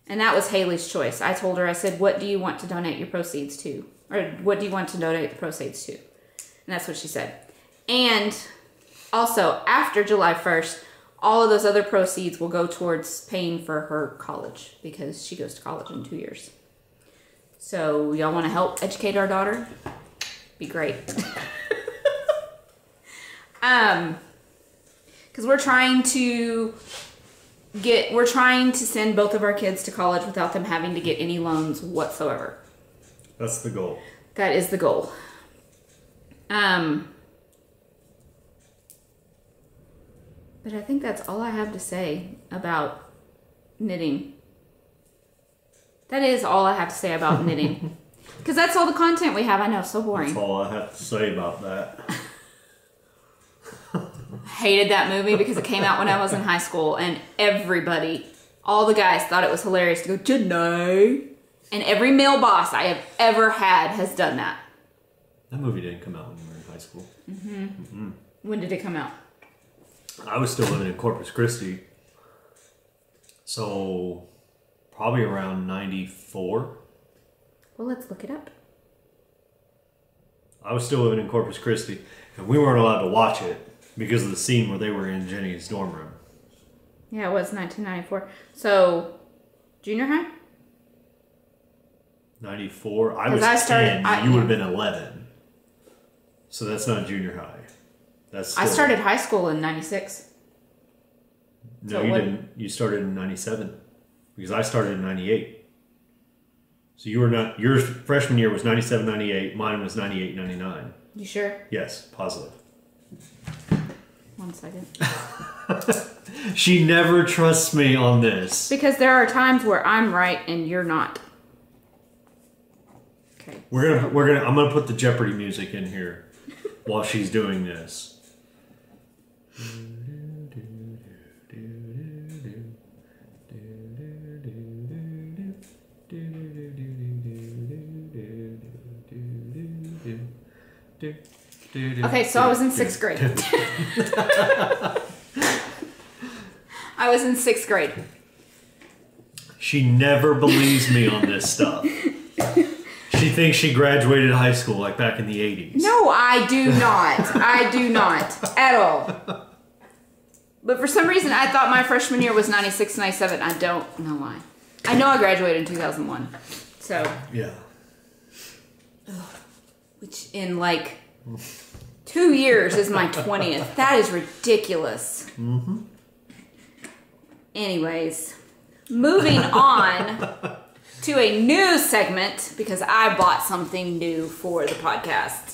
And that was Haley's choice. I told her, I said, what do you want to donate your proceeds to? Or what do you want to donate the proceeds to? And that's what she said. And also, after July 1st, all of those other proceeds will go towards paying for her college because she goes to college in 2 years. So, y'all want to help educate our daughter? Be great. Because we're trying to send both of our kids to college without them having to get any loans whatsoever. That's the goal. That is the goal. But I think that's all I have to say about knitting. That is all I have to say about knitting. Because that's all the content we have. I know, so boring. That's all I have to say about that. Hated that movie because it came out when I was in high school and everybody, all the guys thought it was hilarious to go, Jennie. And every male boss I have ever had has done that. That movie didn't come out when you were in high school. Mm-hmm. Mm-hmm. When did it come out? I was still living in Corpus Christi. So, probably around 94. Well, let's look it up. I was still living in Corpus Christi, and we weren't allowed to watch it because of the scene where they were in Jenny's dorm room. Yeah, it was 1994. So, junior high? 94? I was 10. You would have been 11. So that's not junior high. That's still... I started high school in 96. No, so you didn't. You started in 97. Because I started in 98. So you were not... Your freshman year was 97, 98. Mine was 98, 99. You sure? Yes, positive. 1 second. She never trusts me on this. Because there are times where I'm right and you're not. Okay. I'm gonna put the Jeopardy music in here while she's doing this. Okay, so I was in 6th grade. I was in 6th grade. She never believes me on this stuff. She thinks she graduated high school like back in the 80s. No, I do not. I do not. At all. But for some reason, I thought my freshman year was 96, 97. I don't know why. I know I graduated in 2001. So. Yeah. Which in like 2 years is my 20th. That is ridiculous. Mm-hmm. Anyways, moving on to a new segment because I bought something new for the podcast.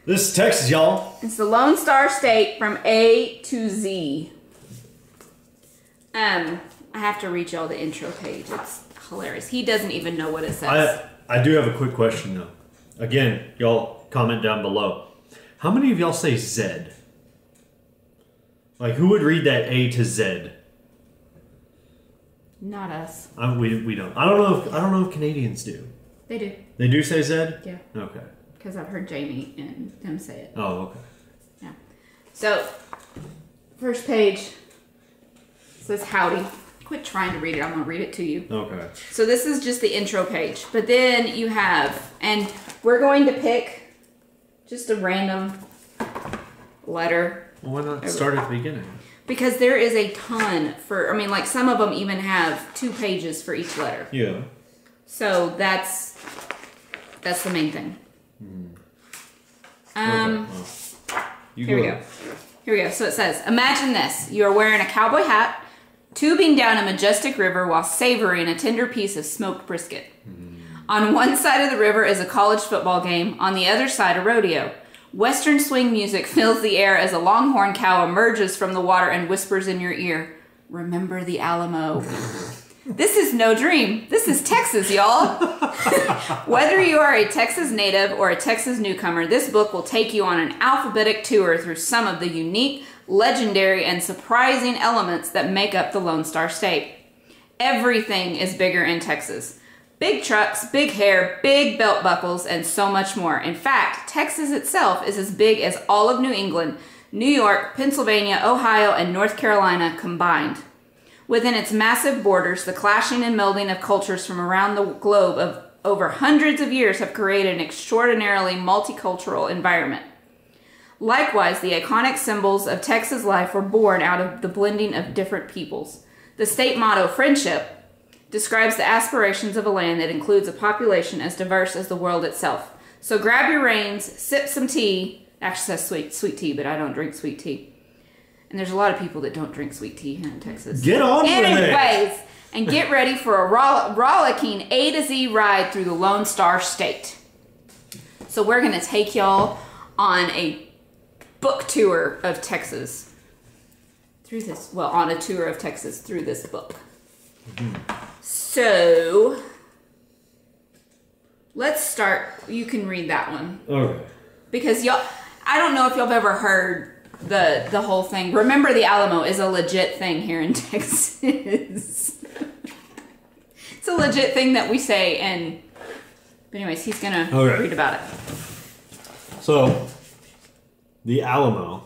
This is Texas, y'all. It's the Lone Star State from A to Z. I have to read y'all the intro page. It's hilarious. He doesn't even know what it says. I do have a quick question, though. Again, y'all comment down below. How many of y'all say Z? Like, who would read that A to Z? Not us. We don't. I don't know if Canadians do. They do. They do say Z? Yeah. Okay. Because I've heard Jamie and them say it. Oh, okay. Yeah. So, first page says howdy. Quit trying to read it. I'm going to read it to you. Okay. So this is just the intro page. But then you have, and we're going to pick just a random letter. Well, why not start at the beginning? Because there is a ton like some of them even have 2 pages for each letter. Yeah. So that's the main thing. Okay. Here we go. Here we go. So it says, imagine this. You are wearing a cowboy hat, tubing down a majestic river while savoring a tender piece of smoked brisket. On one side of the river is a college football game. On the other side, a rodeo. Western swing music fills the air as a longhorn cow emerges from the water and whispers in your ear, remember the Alamo. This is no dream. This is Texas, y'all. Whether you are a Texas native or a Texas newcomer, this book will take you on an alphabetic tour through some of the unique, legendary, and surprising elements that make up the Lone Star State. Everything is bigger in Texas. Big trucks, big hair, big belt buckles, and so much more. In fact, Texas itself is as big as all of New England, New York, Pennsylvania, Ohio, and North Carolina combined. Within its massive borders, the clashing and melding of cultures from around the globe of over hundreds of years have created an extraordinarily multicultural environment. Likewise, the iconic symbols of Texas life were born out of the blending of different peoples. The state motto, friendship, describes the aspirations of a land that includes a population as diverse as the world itself. So grab your reins, sip some tea. Actually says sweet tea, but I don't drink sweet tea. And there's a lot of people that don't drink sweet tea here in Texas. Get on with it! Anyways, and get ready for a rollicking A to Z ride through the Lone Star State. So we're going to take y'all on a book tour of Texas through this. Well, on a tour of Texas through this book. So let's start. You can read that one. Okay. Because y'all, I don't know if y'all have ever heard the whole thing. Remember the Alamo is a legit thing here in Texas. It's a legit thing that we say, and but anyways, he's gonna read about it. So the Alamo,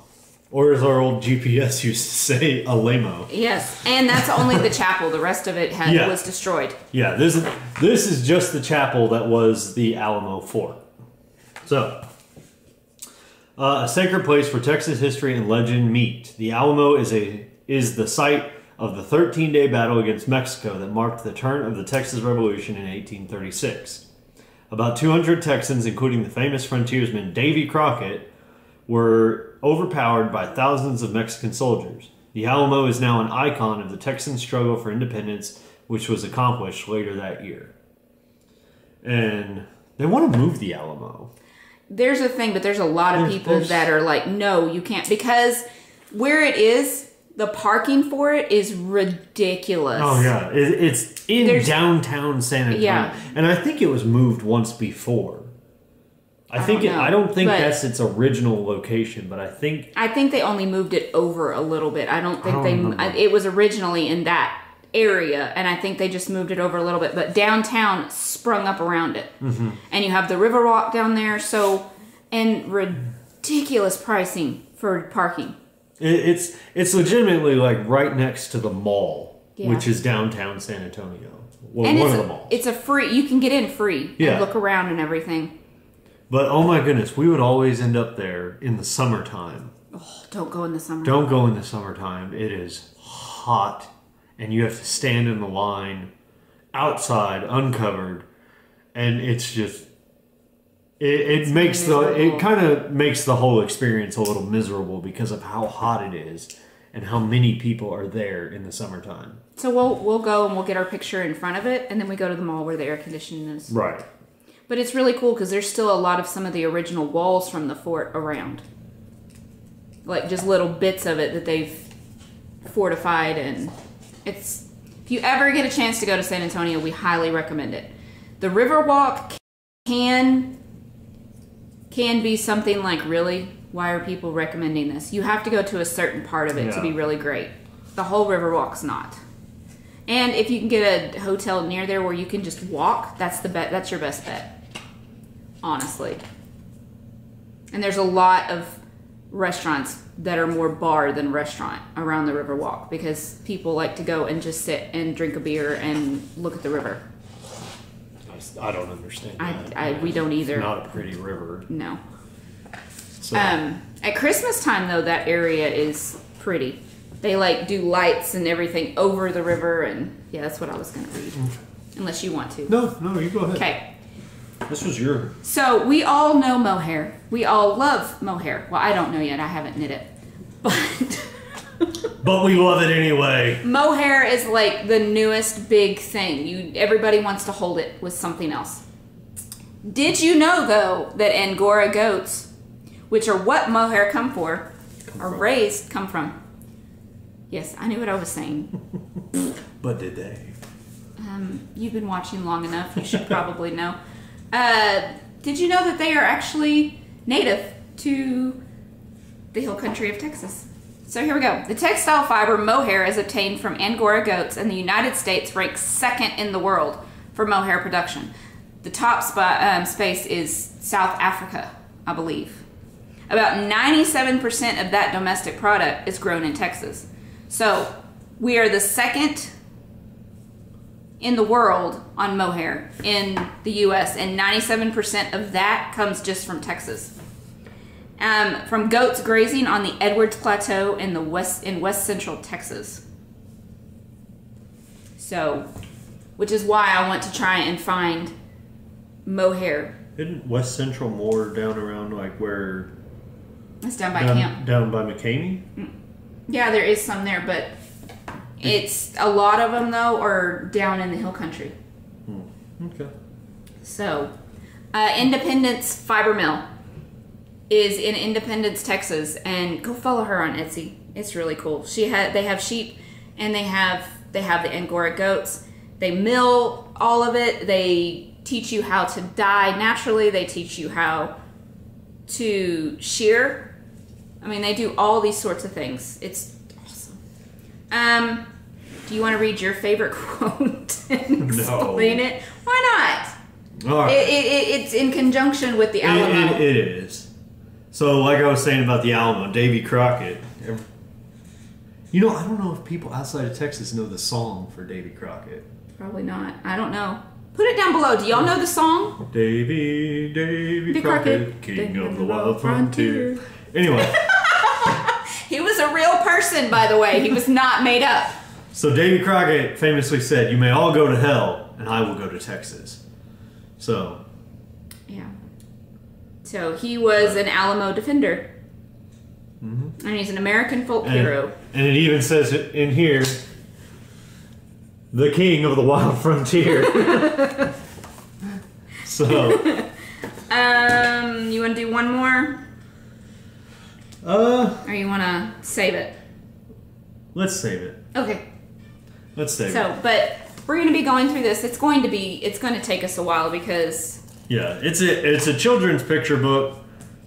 or as our old GPS used to say, Alamo. Yes, and that's only the chapel. The rest of it was destroyed. Yeah, this is just the chapel that was the Alamo Fort. So a sacred place where Texas history and legend meet. The Alamo is the site of the 13-day battle against Mexico that marked the turn of the Texas Revolution in 1836. About 200 Texans, including the famous frontiersman Davy Crockett, were overpowered by thousands of Mexican soldiers. The Alamo is now an icon of the Texan struggle for independence, which was accomplished later that year. And they want to move the Alamo. There's a thing, but there's a lot of people that are like, no, you can't. Because where it is, the parking for it is ridiculous. Oh, yeah. It's in downtown San Antonio. Yeah. And I think it was moved once before. I don't think that's its original location, but I think they only moved it over a little bit. I don't think it was originally in that area, and I think they just moved it over a little bit, but downtown sprung up around it. Mm-hmm. And you have the Riverwalk down there, and ridiculous pricing for parking. It's legitimately like right next to the mall, which is downtown San Antonio. Well, and one of the malls. It's a free, you can get in free and look around and everything. But oh my goodness, we would always end up there in the summertime. Oh, Don't go in the summer. Don't go in the summertime. It is hot, and you have to stand in the line outside, uncovered, and it's just it kind of makes the whole experience a little miserable because of how hot it is and how many people are there in the summertime. So we'll go and we'll get our picture in front of it, and then we go to the mall where the air conditioning is. Right. But it's really cool because there's still a lot of some of the original walls from the fort around. Like just little bits of it that they've fortified, and it's, if you ever get a chance to go to San Antonio, we highly recommend it. The Riverwalk can be something like, really, why are people recommending this? You have to go to a certain part of it to be really great. The whole Riverwalk's not. And if you can get a hotel near there where you can just walk, that's your best bet. Honestly. And there's a lot of restaurants that are more bar than restaurant around the Riverwalk because people like to go and just sit and drink a beer and look at the river. I don't understand that. We don't either. It's not a pretty river. No. So. At Christmas time, though, that area is pretty. They like do lights and everything over the river, and yeah, that's what I was going to read. Unless you want to. No, you go ahead. Okay. This was your... So, we all know mohair. We all love mohair. Well, I don't know yet. I haven't knit it. But... But we love it anyway. Mohair is like the newest big thing. Everybody wants to hold it with something else. Did you know, though, that Angora goats, which are what mohair come from? Yes, I knew what I was saying. But did they? You've been watching long enough. You should probably know. Did you know that they are actually native to the hill country of Texas? So here we go. The textile fiber mohair is obtained from Angora goats, and the United States ranks second in the world for mohair production. The top space is South Africa, I believe. About 97% of that domestic product is grown in Texas. So we are the second in the world on mohair in the U.S., and 97% of that comes just from Texas. From goats grazing on the Edwards Plateau in west central Texas. So, which is why I want to try and find mohair. Isn't West Central more down around like where? It's down by camp. Down by McCamey? Yeah, there is some there, but it's a lot of them though are down in the hill country. Okay. So, Independence Fiber Mill is in Independence, Texas, and go follow her on Etsy. It's really cool. They have sheep, and they have the Angora goats. They mill all of it. They teach you how to dye naturally. They teach you how to shear. I mean, they do all these sorts of things. It's awesome. Do you want to read your favorite quote and explain it? Why not? All right. It's in conjunction with the Alamo. It is. So, like I was saying about the Alamo, Davy Crockett. You know, I don't know if people outside of Texas know the song for Davy Crockett. Probably not. I don't know. Put it down below. Do y'all know the song? Davy Crockett, king of the wild frontier. Anyway. He was a real person, by the way. He was not made up. So Davy Crockett famously said, "You may all go to hell, and I will go to Texas." So. Yeah. So he was an Alamo defender. Mm-hmm. And he's an American folk hero. And it even says it in here, the king of the wild frontier. So. You want to do one more? Or you want to save it? Let's save it. Okay. Let's save it. So, but we're going to be going through this. It's going to take us a while because... Yeah, it's a children's picture book,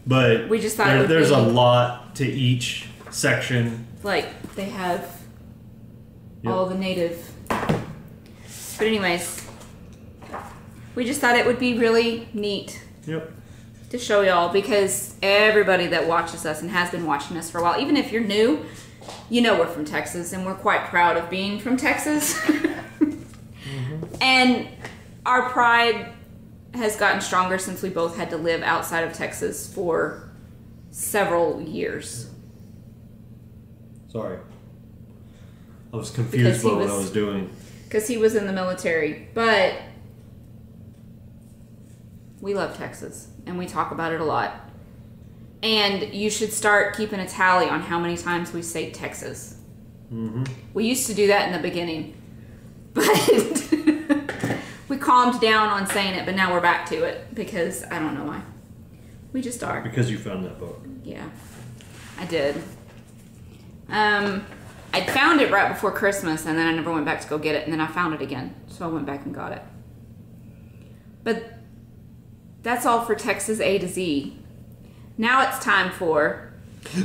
but we just thought there's a lot to each section. Like, they have all the native... But anyways, we just thought it would be really neat to show y'all, because everybody that watches us and has been watching us for a while, even if you're new, you know we're from Texas, and we're quite proud of being from Texas. And our pride has gotten stronger since we both had to live outside of Texas for several years. Sorry. I was confused by what I was doing. Because he was in the military. But we love Texas. And we talk about it a lot. And you should start keeping a tally on how many times we say Texas. Mm-hmm. We used to do that in the beginning. But we calmed down on saying it, but now we're back to it. Because I don't know why. We just are. Because you found that book. Yeah. I did. I found it right before Christmas, and then I never went back to go get it, and then I found it again. So I went back and got it. But that's all for Texas A to Z. Now it's time for...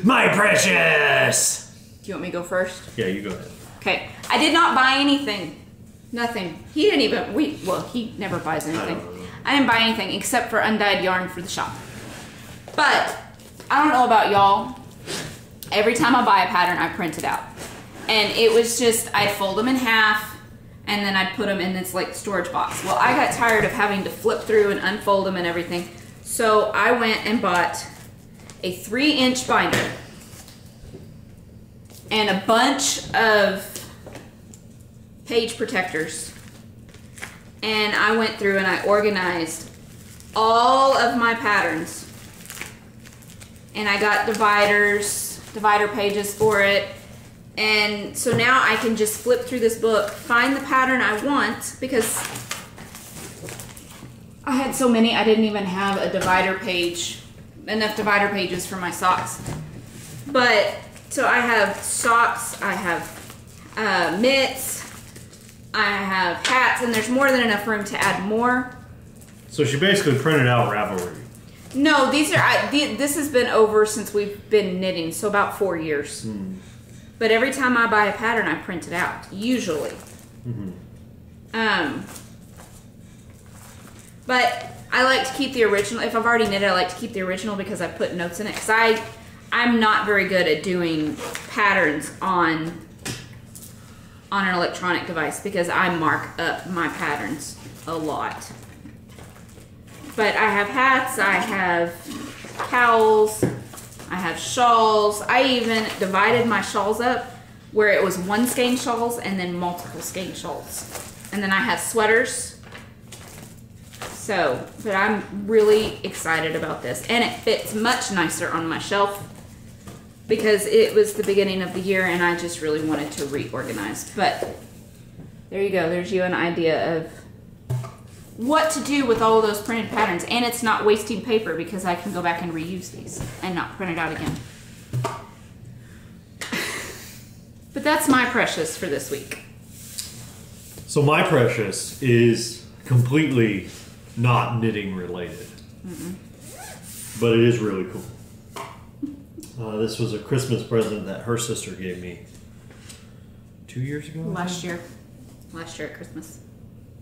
My Precious! Do you want me to go first? Yeah, you go ahead. Okay. I did not buy anything. Nothing. He didn't even... he never buys anything. I didn't buy anything except for undyed yarn for the shop. But I don't know about y'all. Every time I buy a pattern, I print it out. And it was just, I'd fold them in half, and then I'd put them in this like storage box. Well, I got tired of having to flip through and unfold them and everything. So I went and bought a 3-inch binder and a bunch of page protectors. And I went through and I organized all of my patterns. And I got divider pages for it. And so now I can just flip through this book, find the pattern I want, because I had so many I didn't even have a enough divider pages for my socks. But, so I have socks, I have mitts, I have hats, and there's more than enough room to add more. So she basically printed out Ravelry. No, these are, this has been over since we've been knitting, so about 4 years. But every time I buy a pattern, I print it out, usually. But I like to keep the original. If I've already knitted, I like to keep the original because I put notes in it. Because I'm not very good at doing patterns on an electronic device because I mark up my patterns a lot. But I have hats, I have cowls, I have shawls. I even divided my shawls up where it was one skein shawls and then multiple skein shawls. And then I have sweaters. So, but I'm really excited about this. And it fits much nicer on my shelf because it was the beginning of the year and I just really wanted to reorganize. But there you go. There's you an idea of what to do with all of those printed patterns, and it's not wasting paper because I can go back and reuse these and not print it out again. But that's my precious for this week. So my precious is completely not knitting related, but it is really cool. This was a Christmas present that her sister gave me 2 years ago. Last year at Christmas.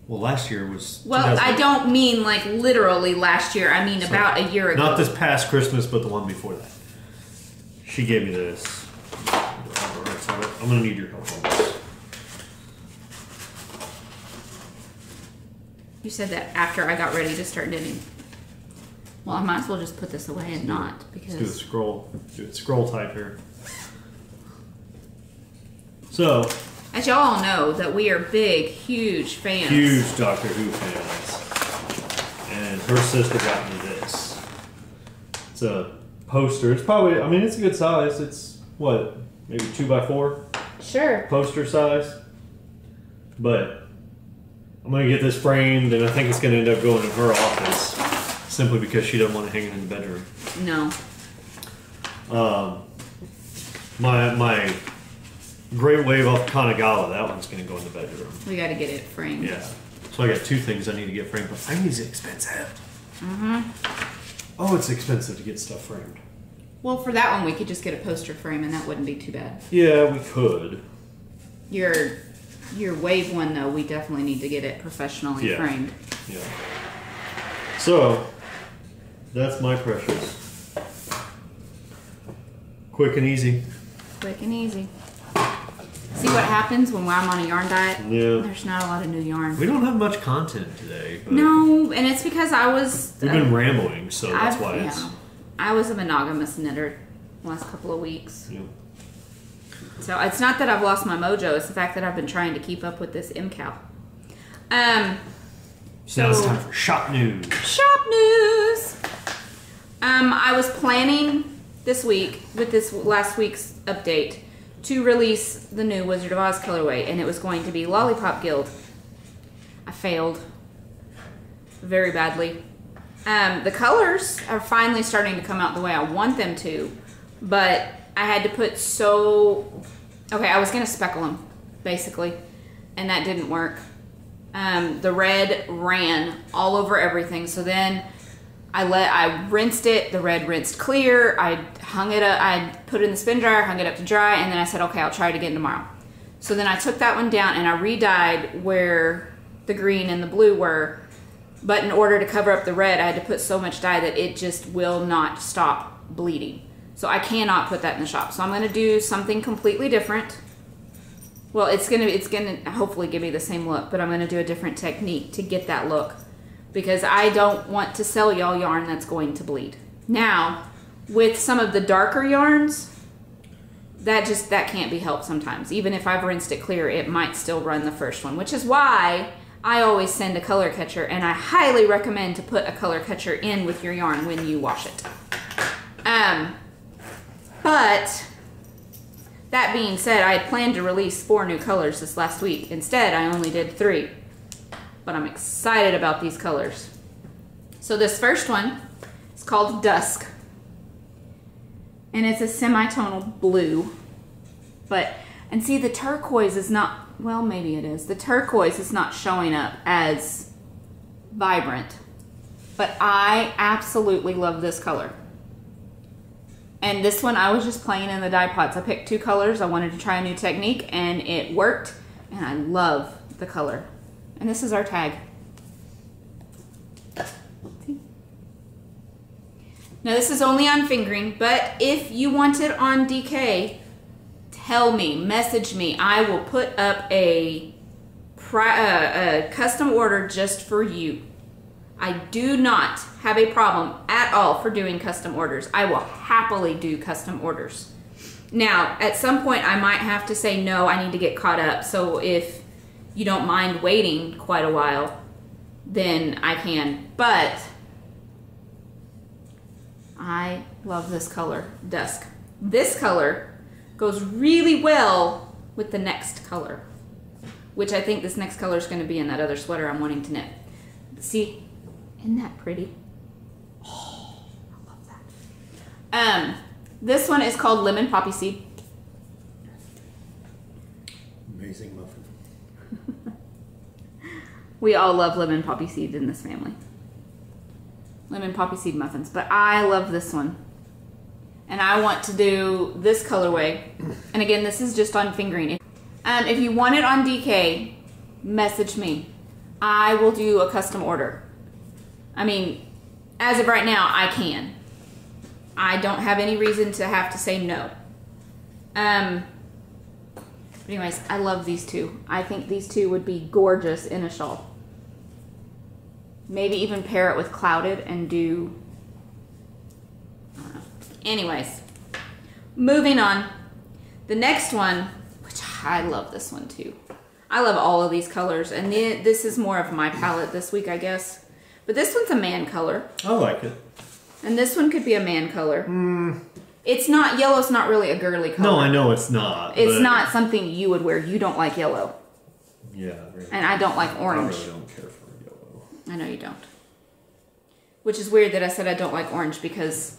Well, last year was... Well, I don't mean like literally last year. I mean about a year ago. Not this past Christmas, but the one before that. She gave me this. I'm going to need your help on this. You said that after I got ready to start knitting. Well, I might as well just put this away and not because... Let's do a scroll. Do it scroll type here. So... As y'all know, that we are big, huge fans. Huge Doctor Who fans. And her sister got me this. It's a poster. It's probably, I mean, it's a good size. It's, what, maybe 2x4? Sure. Poster size. But I'm going to get this framed, and I think it's going to end up going in her office. Simply because she doesn't want to hang it in the bedroom. No. My Great Wave off Kanagawa, that one's going to go in the bedroom. We got to get it framed. Yeah. So I got 2 things I need to get framed, but framing's expensive. Oh, it's expensive to get stuff framed. Well, for that one, we could just get a poster frame, and that wouldn't be too bad. Yeah, we could. Your wave one, though, we definitely need to get it professionally framed. Yeah. So, that's my precious. Quick and easy. Quick and easy. See what happens when I'm on a yarn diet? Yeah. There's not a lot of new yarn. We don't have much content today. But no, and it's because I was... We've been rambling, so that's why it's... I was a monogamous knitter the last couple of weeks. Yeah. So it's not that I've lost my mojo, it's the fact that I've been trying to keep up with this MKAL. So now it's time for shop news. Shop news! I was planning this week, with this last week's update, to release the new Wizard of Oz colorway, and it was going to be Lollipop Guild. I failed very badly. The colors are finally starting to come out the way I want them to, but I had to put okay, I was going to speckle them, basically, and that didn't work. The red ran all over everything, so then I rinsed it, the red rinsed clear, I hung it up, I put it in the spin dryer, hung it up to dry, and then I said, okay, I'll try it again tomorrow. So then I took that one down and I re-dyed where the green and the blue were, but in order to cover up the red, I had to put so much dye that it just will not stop bleeding. So I cannot put that in the shop. So I'm gonna do something completely different. Well, it's gonna hopefully give me the same look, but I'm gonna do a different technique to get that look, because I don't want to sell y'all yarn that's going to bleed. Now, with some of the darker yarns, that can't be helped sometimes. Even if I've rinsed it clear, it might still run the first one, which is why I always send a color catcher, and I highly recommend to put a color catcher in with your yarn when you wash it. But that being said, I had planned to release 4 new colors this last week. Instead, I only did 3. But I'm excited about these colors. So this first one is called Dusk. And it's a semi-tonal blue. And see, the turquoise is not, well, maybe it is. The turquoise is not showing up as vibrant. But I absolutely love this color. And this one, I was just playing in the dye pots. I picked 2 colors. I wanted to try a new technique, and it worked. And I love the color. And this is our tag. See? Now, this is only on fingering, but if you want it on DK, tell me, message me. I will put up a custom order just for you. I do not have a problem at all for doing custom orders. I will happily do custom orders. Now, at some point, I might have to say, no, I need to get caught up. So if you don't mind waiting quite a while, then I can. But I love this color, Dusk. This color goes really well with the next color, which I think this next color is going to be in that other sweater I'm wanting to knit. See? Isn't that pretty? Oh, I love that. This one is called Lemon Poppy Seed. Amazing muffin. We all love lemon poppy seed in this family. Lemon poppy seed muffins. But I love this one. And I want to do this colorway. And again, this is just on fingering. If you want it on DK, message me. I will do a custom order. I mean, as of right now, I can. I don't have any reason to have to say no. But anyways, I love these 2. I think these 2 would be gorgeous in a shawl. Maybe even pair it with clouded and do, I don't know. Anyways, moving on. The next one, which I love this one too. I love all of these colors, and this is more of my palette this week, I guess. But this one's a man color. I like it. And this one could be a man color. It's not, yellow's not really a girly color. No, I know it's not. It's not something you would wear. You don't like yellow. Yeah. Really. And I don't like orange. I really don't care for yellow. I know you don't. Which is weird that I said I don't like orange because...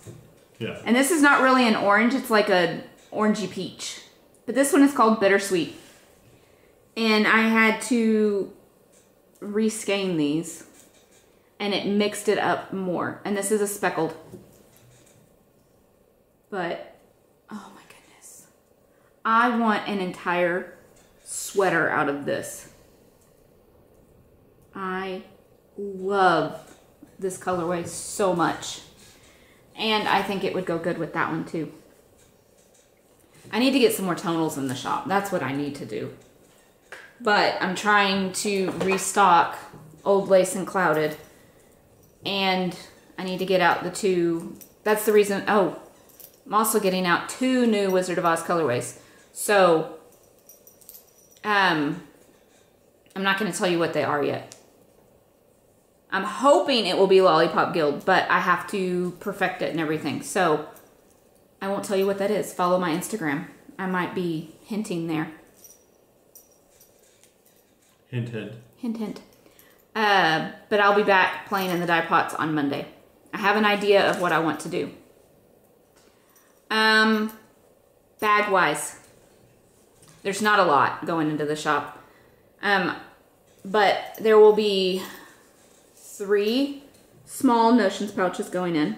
Yeah. And this is not really an orange. It's like a orangey peach. But this one is called Bittersweet. And I had to reskein these. And it mixed it up more. And this is a speckled. But, oh my goodness. I want an entire sweater out of this. I love this colorway so much. And I think it would go good with that one too. I need to get some more tonals in the shop. That's what I need to do. But I'm trying to restock Old Lace and Clouded. And I need to get out the 2. That's the reason. Oh, I'm also getting out 2 new Wizard of Oz colorways. So, I'm not going to tell you what they are yet. I'm hoping it will be Lollipop Guild, but I have to perfect it and everything. So, I won't tell you what that is. Follow my Instagram. I might be hinting there. Hint, hint. Hint, hint. But I'll be back playing in the dye pots on Monday. I have an idea of what I want to do. Bag-wise, there's not a lot going into the shop. But there will be 3 small notions pouches going in.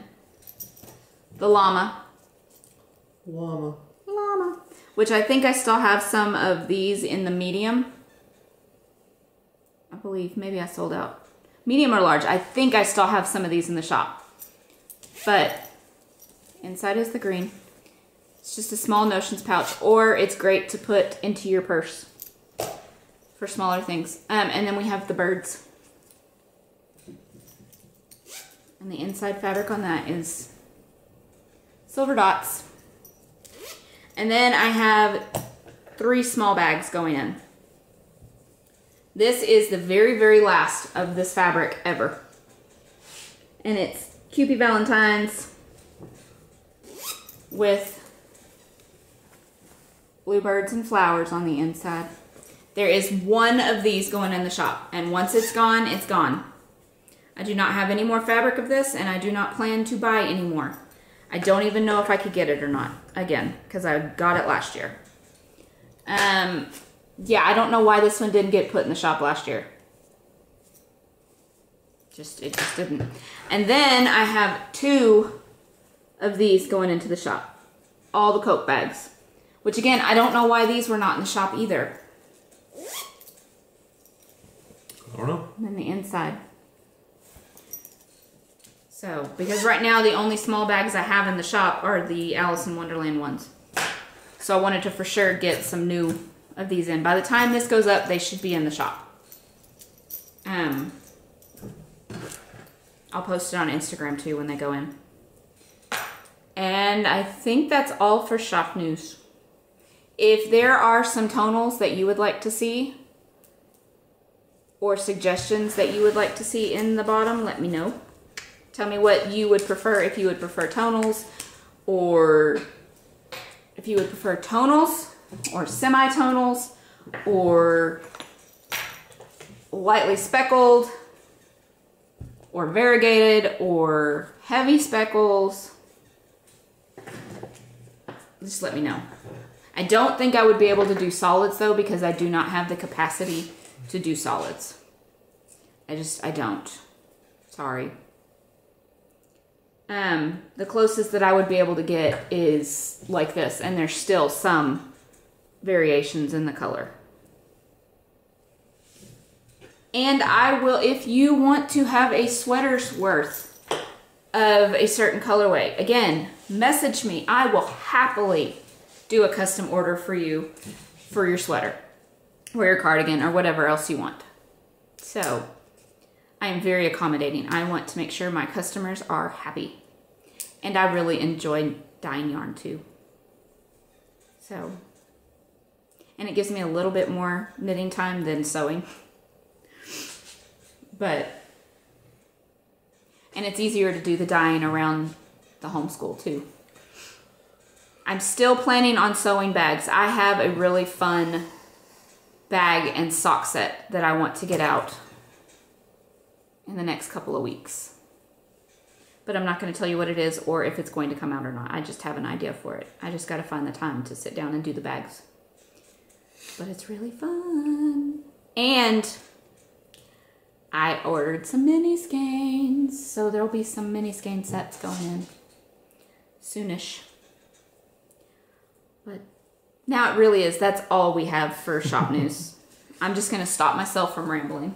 The llama. Llama. Which I think I still have some of these in the medium. I believe maybe I sold out. Medium or large. I think I still have some of these in the shop. But inside is the green. It's just a small notions pouch, or it's great to put into your purse for smaller things. And then we have the birds. And the inside fabric on that is silver dots. And then I have 3 small bags going in. This is the very, very last of this fabric ever. And it's Kewpie Valentine's with bluebirds and flowers on the inside. There is 1 of these going in the shop, and once it's gone, it's gone. I do not have any more fabric of this, and I do not plan to buy any more. I don't even know if I could get it or not, again, because I got it last year. Yeah, I don't know why this one didn't get put in the shop last year. It just didn't. And then I have 2 of these going into the shop. All the Coke bags. Which again, I don't know why these were not in the shop either. I don't know. And then the inside. So, because right now the only small bags I have in the shop are the Alice in Wonderland ones. So I wanted to for sure get some new of these in. By the time this goes up, they should be in the shop. I'll post it on Instagram too when they go in. And I think that's all for shop news. If there are some tonals that you would like to see, or suggestions that you would like to see in the bottom, let me know. Tell me what you would prefer, if you would prefer tonals, or if you would prefer tonals, or semi-tonals, or lightly speckled, or variegated, or heavy speckles. Just let me know. I don't think I would be able to do solids though, because I do not have the capacity to do solids. I don't. Sorry. The closest that I would be able to get is like this, and there's still some variations in the color. And I will, if you want to have a sweater's worth of a certain colorway, again, message me. I will happily do a custom order for you for your sweater or your cardigan or whatever else you want. So I am very accommodating. I want to make sure my customers are happy. And I really enjoy dyeing yarn too. So, and it gives me a little bit more knitting time than sewing. But, and it's easier to do the dyeing around the homeschool too. I'm still planning on sewing bags. I have a really fun bag and sock set that I want to get out in the next couple of weeks. But I'm not going to tell you what it is or if it's going to come out or not. I just have an idea for it. I just got to find the time to sit down and do the bags. But it's really fun. And I ordered some mini skeins, so there'll be some mini skein sets going in soonish. But now it really is. That's all we have for shop news. I'm just going to stop myself from rambling.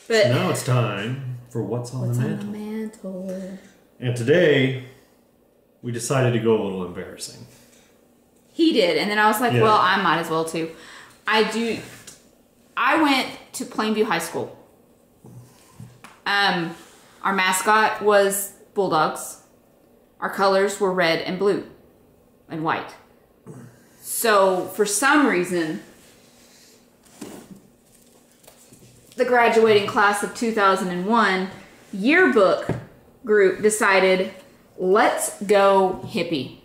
But so now it's time for What's on the Mantle. Mantle. And today, we decided to go a little embarrassing. He did, and then I was like, Yeah. well, I might as well too. I went to Plainview High School. Our mascot was Bulldogs. Our colors were red and blue and white. So for some reason, the graduating class of 2001 yearbook group decided, let's go hippie.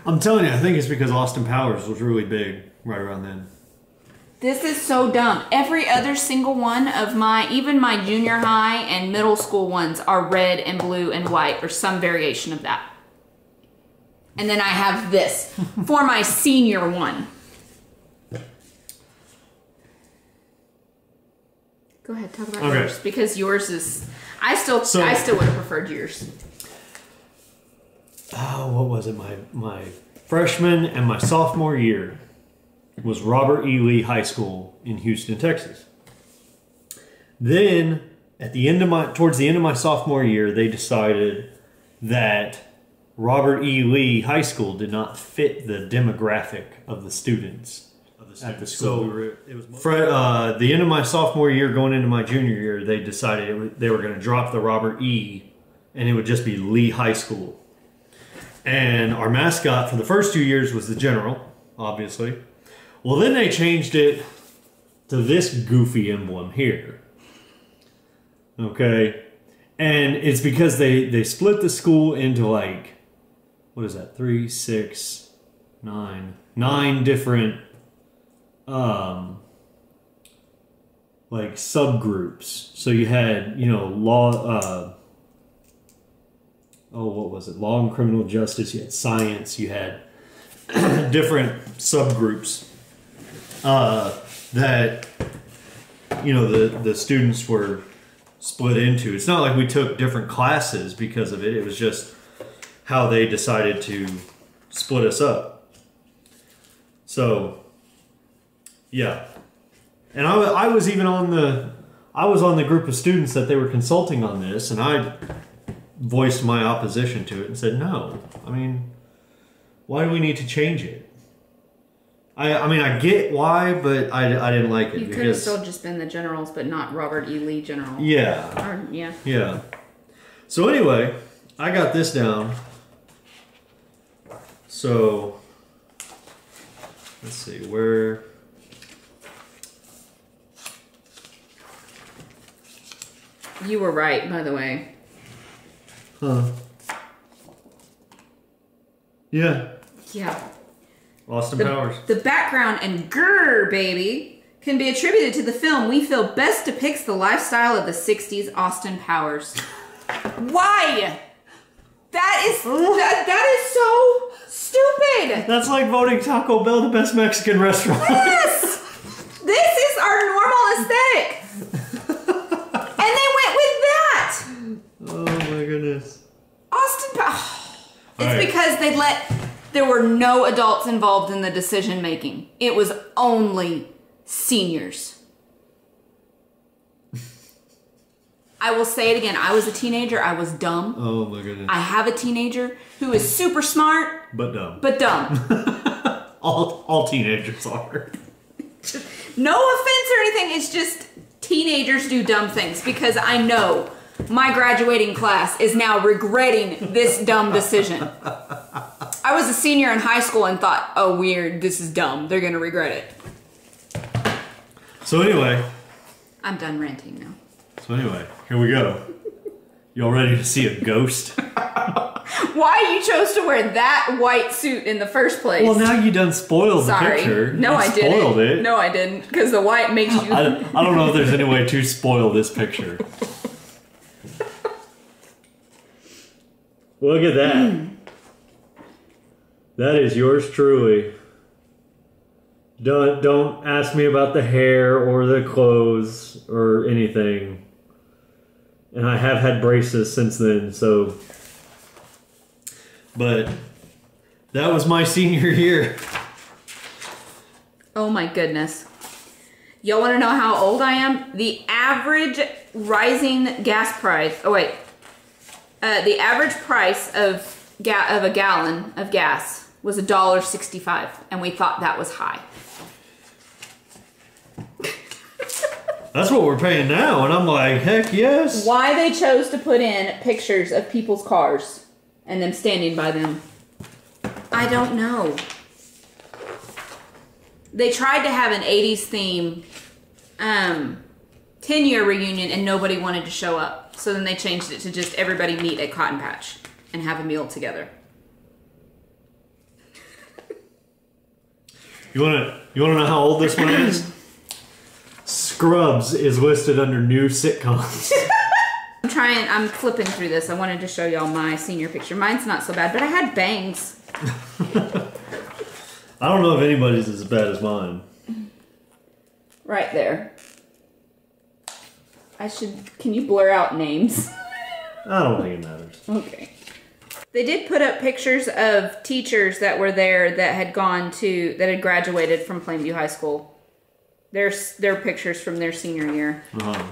I'm telling you, I think it's because Austin Powers was really big right around then. This is so dumb. Every other single one of even my junior high and middle school ones are red and blue and white or some variation of that. And then I have this for my senior one. Go ahead, talk about yours, because yours is. I still would have preferred yours. Oh, what was it? My freshman and my sophomore year was Robert E. Lee High School in Houston, Texas. Then, towards the end of my sophomore year, they decided that Robert E. Lee High School did not fit the demographic of the students at the school. So, the end of my sophomore year, going into my junior year, they decided they were going to drop the Robert E. and it would just be Lee High School. And our mascot for the first 2 years was the General, obviously. Well, then they changed it to this goofy emblem here. Okay? And it's because they split the school into like, what is that? 3, 6, 9. 9 different like subgroups. So you had, law, what was it? Law and criminal justice. You had science. You had different subgroups that, the students were split into. It's not like we took different classes because of it. It was just how they decided to split us up. So, yeah. And I was even on the group of students that they were consulting on this, and I voiced my opposition to it and said, no. I mean, why do we need to change it? I mean, I get why, but I didn't like it. You could have still just been the Generals, but not Robert E. Lee General. Yeah. Yeah. Yeah. So anyway, I got this down. So, let's see, where... You were right, by the way. Huh. Yeah. Yeah. Austin Powers. The background and grrr, baby, can be attributed to the film we feel best depicts the lifestyle of the 60s Austin Powers. Why? That is so stupid. That's like voting Taco Bell the best Mexican restaurant. Yes! This is our normal aesthetic. And they went with that. Oh my goodness. Austin Powers. It's because there were no adults involved in the decision making. It was only seniors. I will say it again. I was a teenager. I was dumb. Oh my goodness. I have a teenager who is super smart. But dumb. But dumb. all teenagers are. No offense or anything. It's just teenagers do dumb things, because I know my graduating class is now regretting this dumb decision. I was a senior in high school and thought, oh, weird, this is dumb. They're going to regret it. So anyway. I'm done ranting now. So anyway, here we go. Y'all ready to see a ghost? Why you chose to wear that white suit in the first place? Well, now you done spoiled the picture. No, I didn't. Spoiled it. No, I didn't, because the white makes you... I don't know if there's any way to spoil this picture. Look at that. That is yours truly. Don't ask me about the hair or the clothes or anything. And I have had braces since then, so... But that was my senior year. Oh my goodness. Y'all want to know how old I am? The average rising gas price... Oh wait. The average price of a gallon of gas was $1.65, and we thought that was high. That's what we're paying now, and I'm like, heck yes. Why they chose to put in pictures of people's cars and them standing by them, I don't know. they tried to have an 80s theme 10-year reunion and nobody wanted to show up. So then they changed it to just everybody meet at Cotton Patch and have a meal together. You wanna know how old this one is? Scrubs is listed under new sitcoms. I'm flipping through this. I wanted to show y'all my senior picture. Mine's not so bad, but I had bangs. I don't know if anybody's as bad as mine. Right there. Can you blur out names? I don't think it matters. Okay. They did put up pictures of teachers that were there that had graduated from Plainview High School. Their pictures from their senior year. Uh-huh.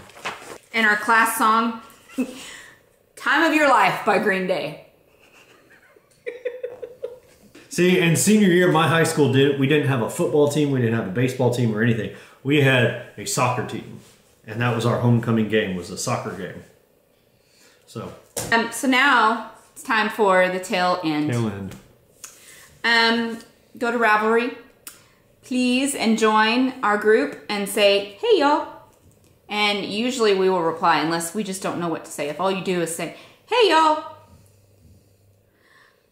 And our class song, Time of Your Life by Green Day. See, in senior year, my high school we didn't have a football team, we didn't have a baseball team or anything. We had a soccer team. And that was our homecoming game, was a soccer game. So now it's time for the tail end. Tail end. Go to Ravelry, please, and join our group and say, hey, y'all. And usually we will reply unless we just don't know what to say. If all you do is say, hey, y'all.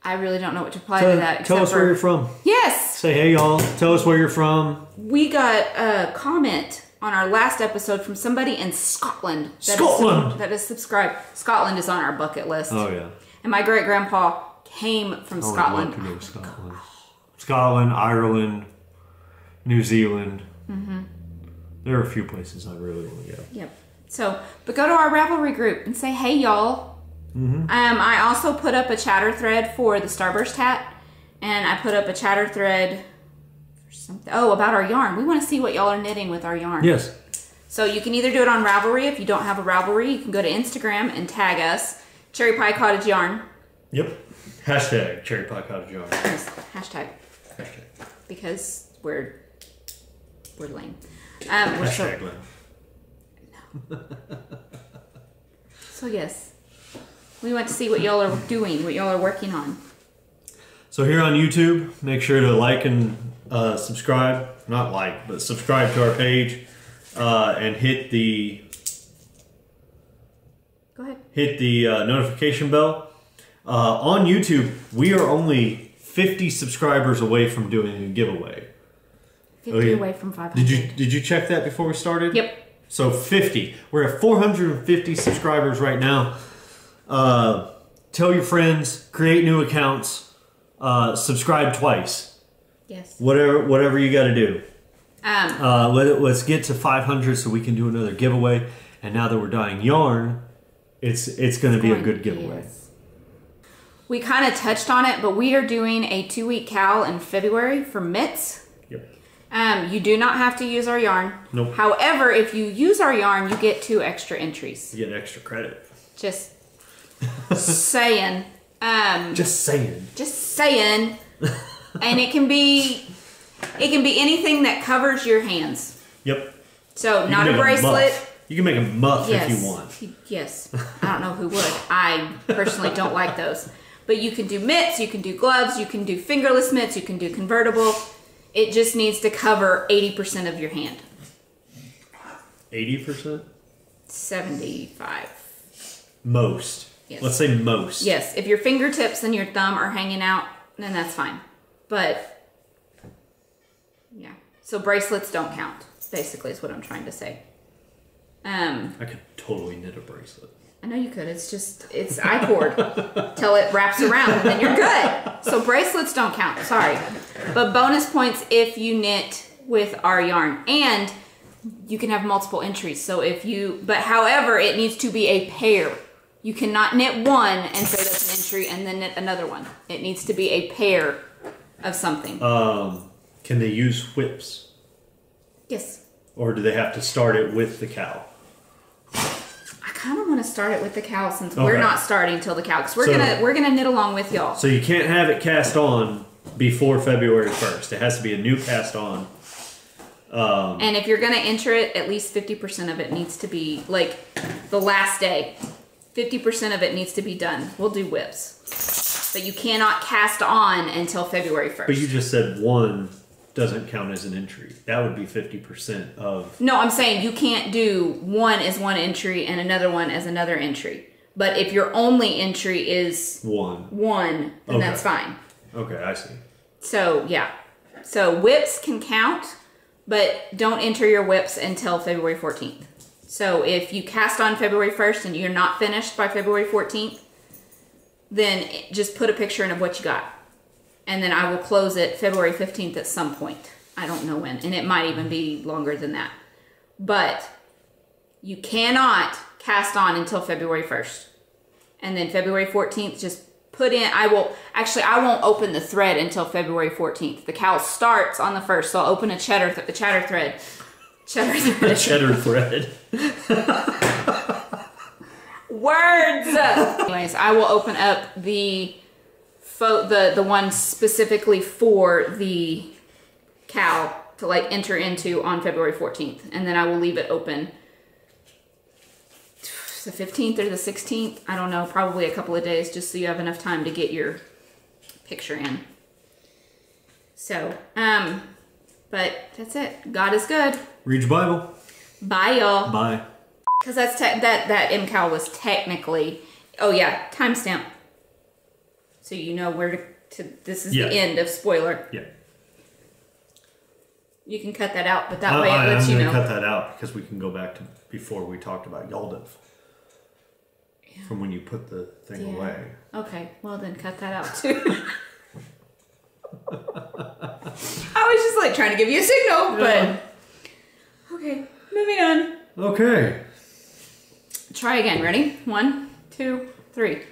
I really don't know what to reply to that. Tell us where you're from. Yes. Say, hey, y'all. Tell us where you're from. We got a comment on our last episode from somebody in Scotland. That is subscribed. Scotland is on our bucket list. Oh, yeah. And my great-grandpa came from Scotland. I want to go to Scotland. Scotland, Ireland, New Zealand. Mm-hmm. There are a few places I really want to go. Yep. But go to our Ravelry group and say, hey, y'all. Mm-hmm. I also put up a chatter thread for the Starburst hat. And I put up a chatter thread for something. Oh, about our yarn. We want to see what y'all are knitting with our yarn. Yes. So you can either do it on Ravelry. If you don't have a Ravelry, you can go to Instagram and tag us. Cherry Pie Cottage Yarn. Yep. Hashtag Cherry Pie Cottage Yarn. Yes. Hashtag. Because we're lame. Hashtag lame. No. So yes. We want to see what y'all are doing, what y'all are working on. So here on YouTube, make sure to like and subscribe. Not like, but subscribe to our page. And hit the notification bell. On YouTube, we are only 50 subscribers away from doing a giveaway. 50 away from 500. Did you check that before we started? Yep. So 50. We're at 450 subscribers right now. Tell your friends, create new accounts, subscribe twice. Yes. Whatever you got to do. Let's get to 500 so we can do another giveaway. And now that we're dyeing yarn, it's going to be a good giveaway. Yes. We kind of touched on it, but we are doing a 2-week KAL in February for mitts. Yep. You do not have to use our yarn. Nope. However, if you use our yarn, you get 2 extra entries. You get extra credit. Just saying. Just saying. Just saying. And it can be anything that covers your hands. Yep. So not a bracelet. You can make a muff if you want. Yes. I don't know who would. I personally don't like those. But you can do mitts, you can do gloves, you can do fingerless mitts, you can do convertible. It just needs to cover 80% of your hand. 80%? 75. Most. Yes. Let's say most. Yes. If your fingertips and your thumb are hanging out, then that's fine. But, yeah. So bracelets don't count, basically is what I'm trying to say. I could totally knit a bracelet. I know you could. It's I-cord till it wraps around and then you're good. So bracelets don't count. Sorry. But bonus points if you knit with our yarn. And you can have multiple entries. So however, it needs to be a pair. You cannot knit one and say that's an entry and then knit another one. It needs to be a pair of something. Can they use whips? Yes. Or do they have to start it with the KAL? I kind of want to start it with the KAL since we're not starting till the KAL because we're gonna knit along with y'all. So you can't have it cast on before February 1st. It has to be a new cast on. And if you're gonna enter it, at least 50% of it needs to be like the last day. 50% of it needs to be done. We'll do whips, but you cannot cast on until February 1st. But you just said one doesn't count as an entry. That would be 50% of... No, I'm saying you can't do one as one entry and another one as another entry. But if your only entry is one, then that's fine. Okay, I see. So, yeah. So, whips can count, but don't enter your whips until February 14th. So, if you cast on February 1st and you're not finished by February 14th, then just put a picture in of what you got. And then I will close it February 15th at some point. I don't know when. And it might even be longer than that. But you cannot cast on until February 1st. And then February 14th, just put in, I won't open the thread until February 14th. The cow starts on the 1st, so I'll open a cheddar thread. A cheddar thread. Words! Anyways, I will open up the one specifically for the cow to like enter into on February 14th. And then I will leave it open the 15th or the 16th. I don't know, probably a couple of days just so you have enough time to get your picture in. So, but that's it. God is good. Read your Bible. Bye, y'all. Bye. Because that's that MKAL was technically, oh yeah, timestamp. So you know where to this is the end of spoiler. Yeah. You can cut that out, but that way it lets you know. I'm going to cut that out because we can go back to before we talked about Yaldiv. Yeah. From when you put the thing away. Okay, well then cut that out too. I was just like trying to give you a signal, but okay, moving on. Okay. Try again. Ready? 1, 2, 3.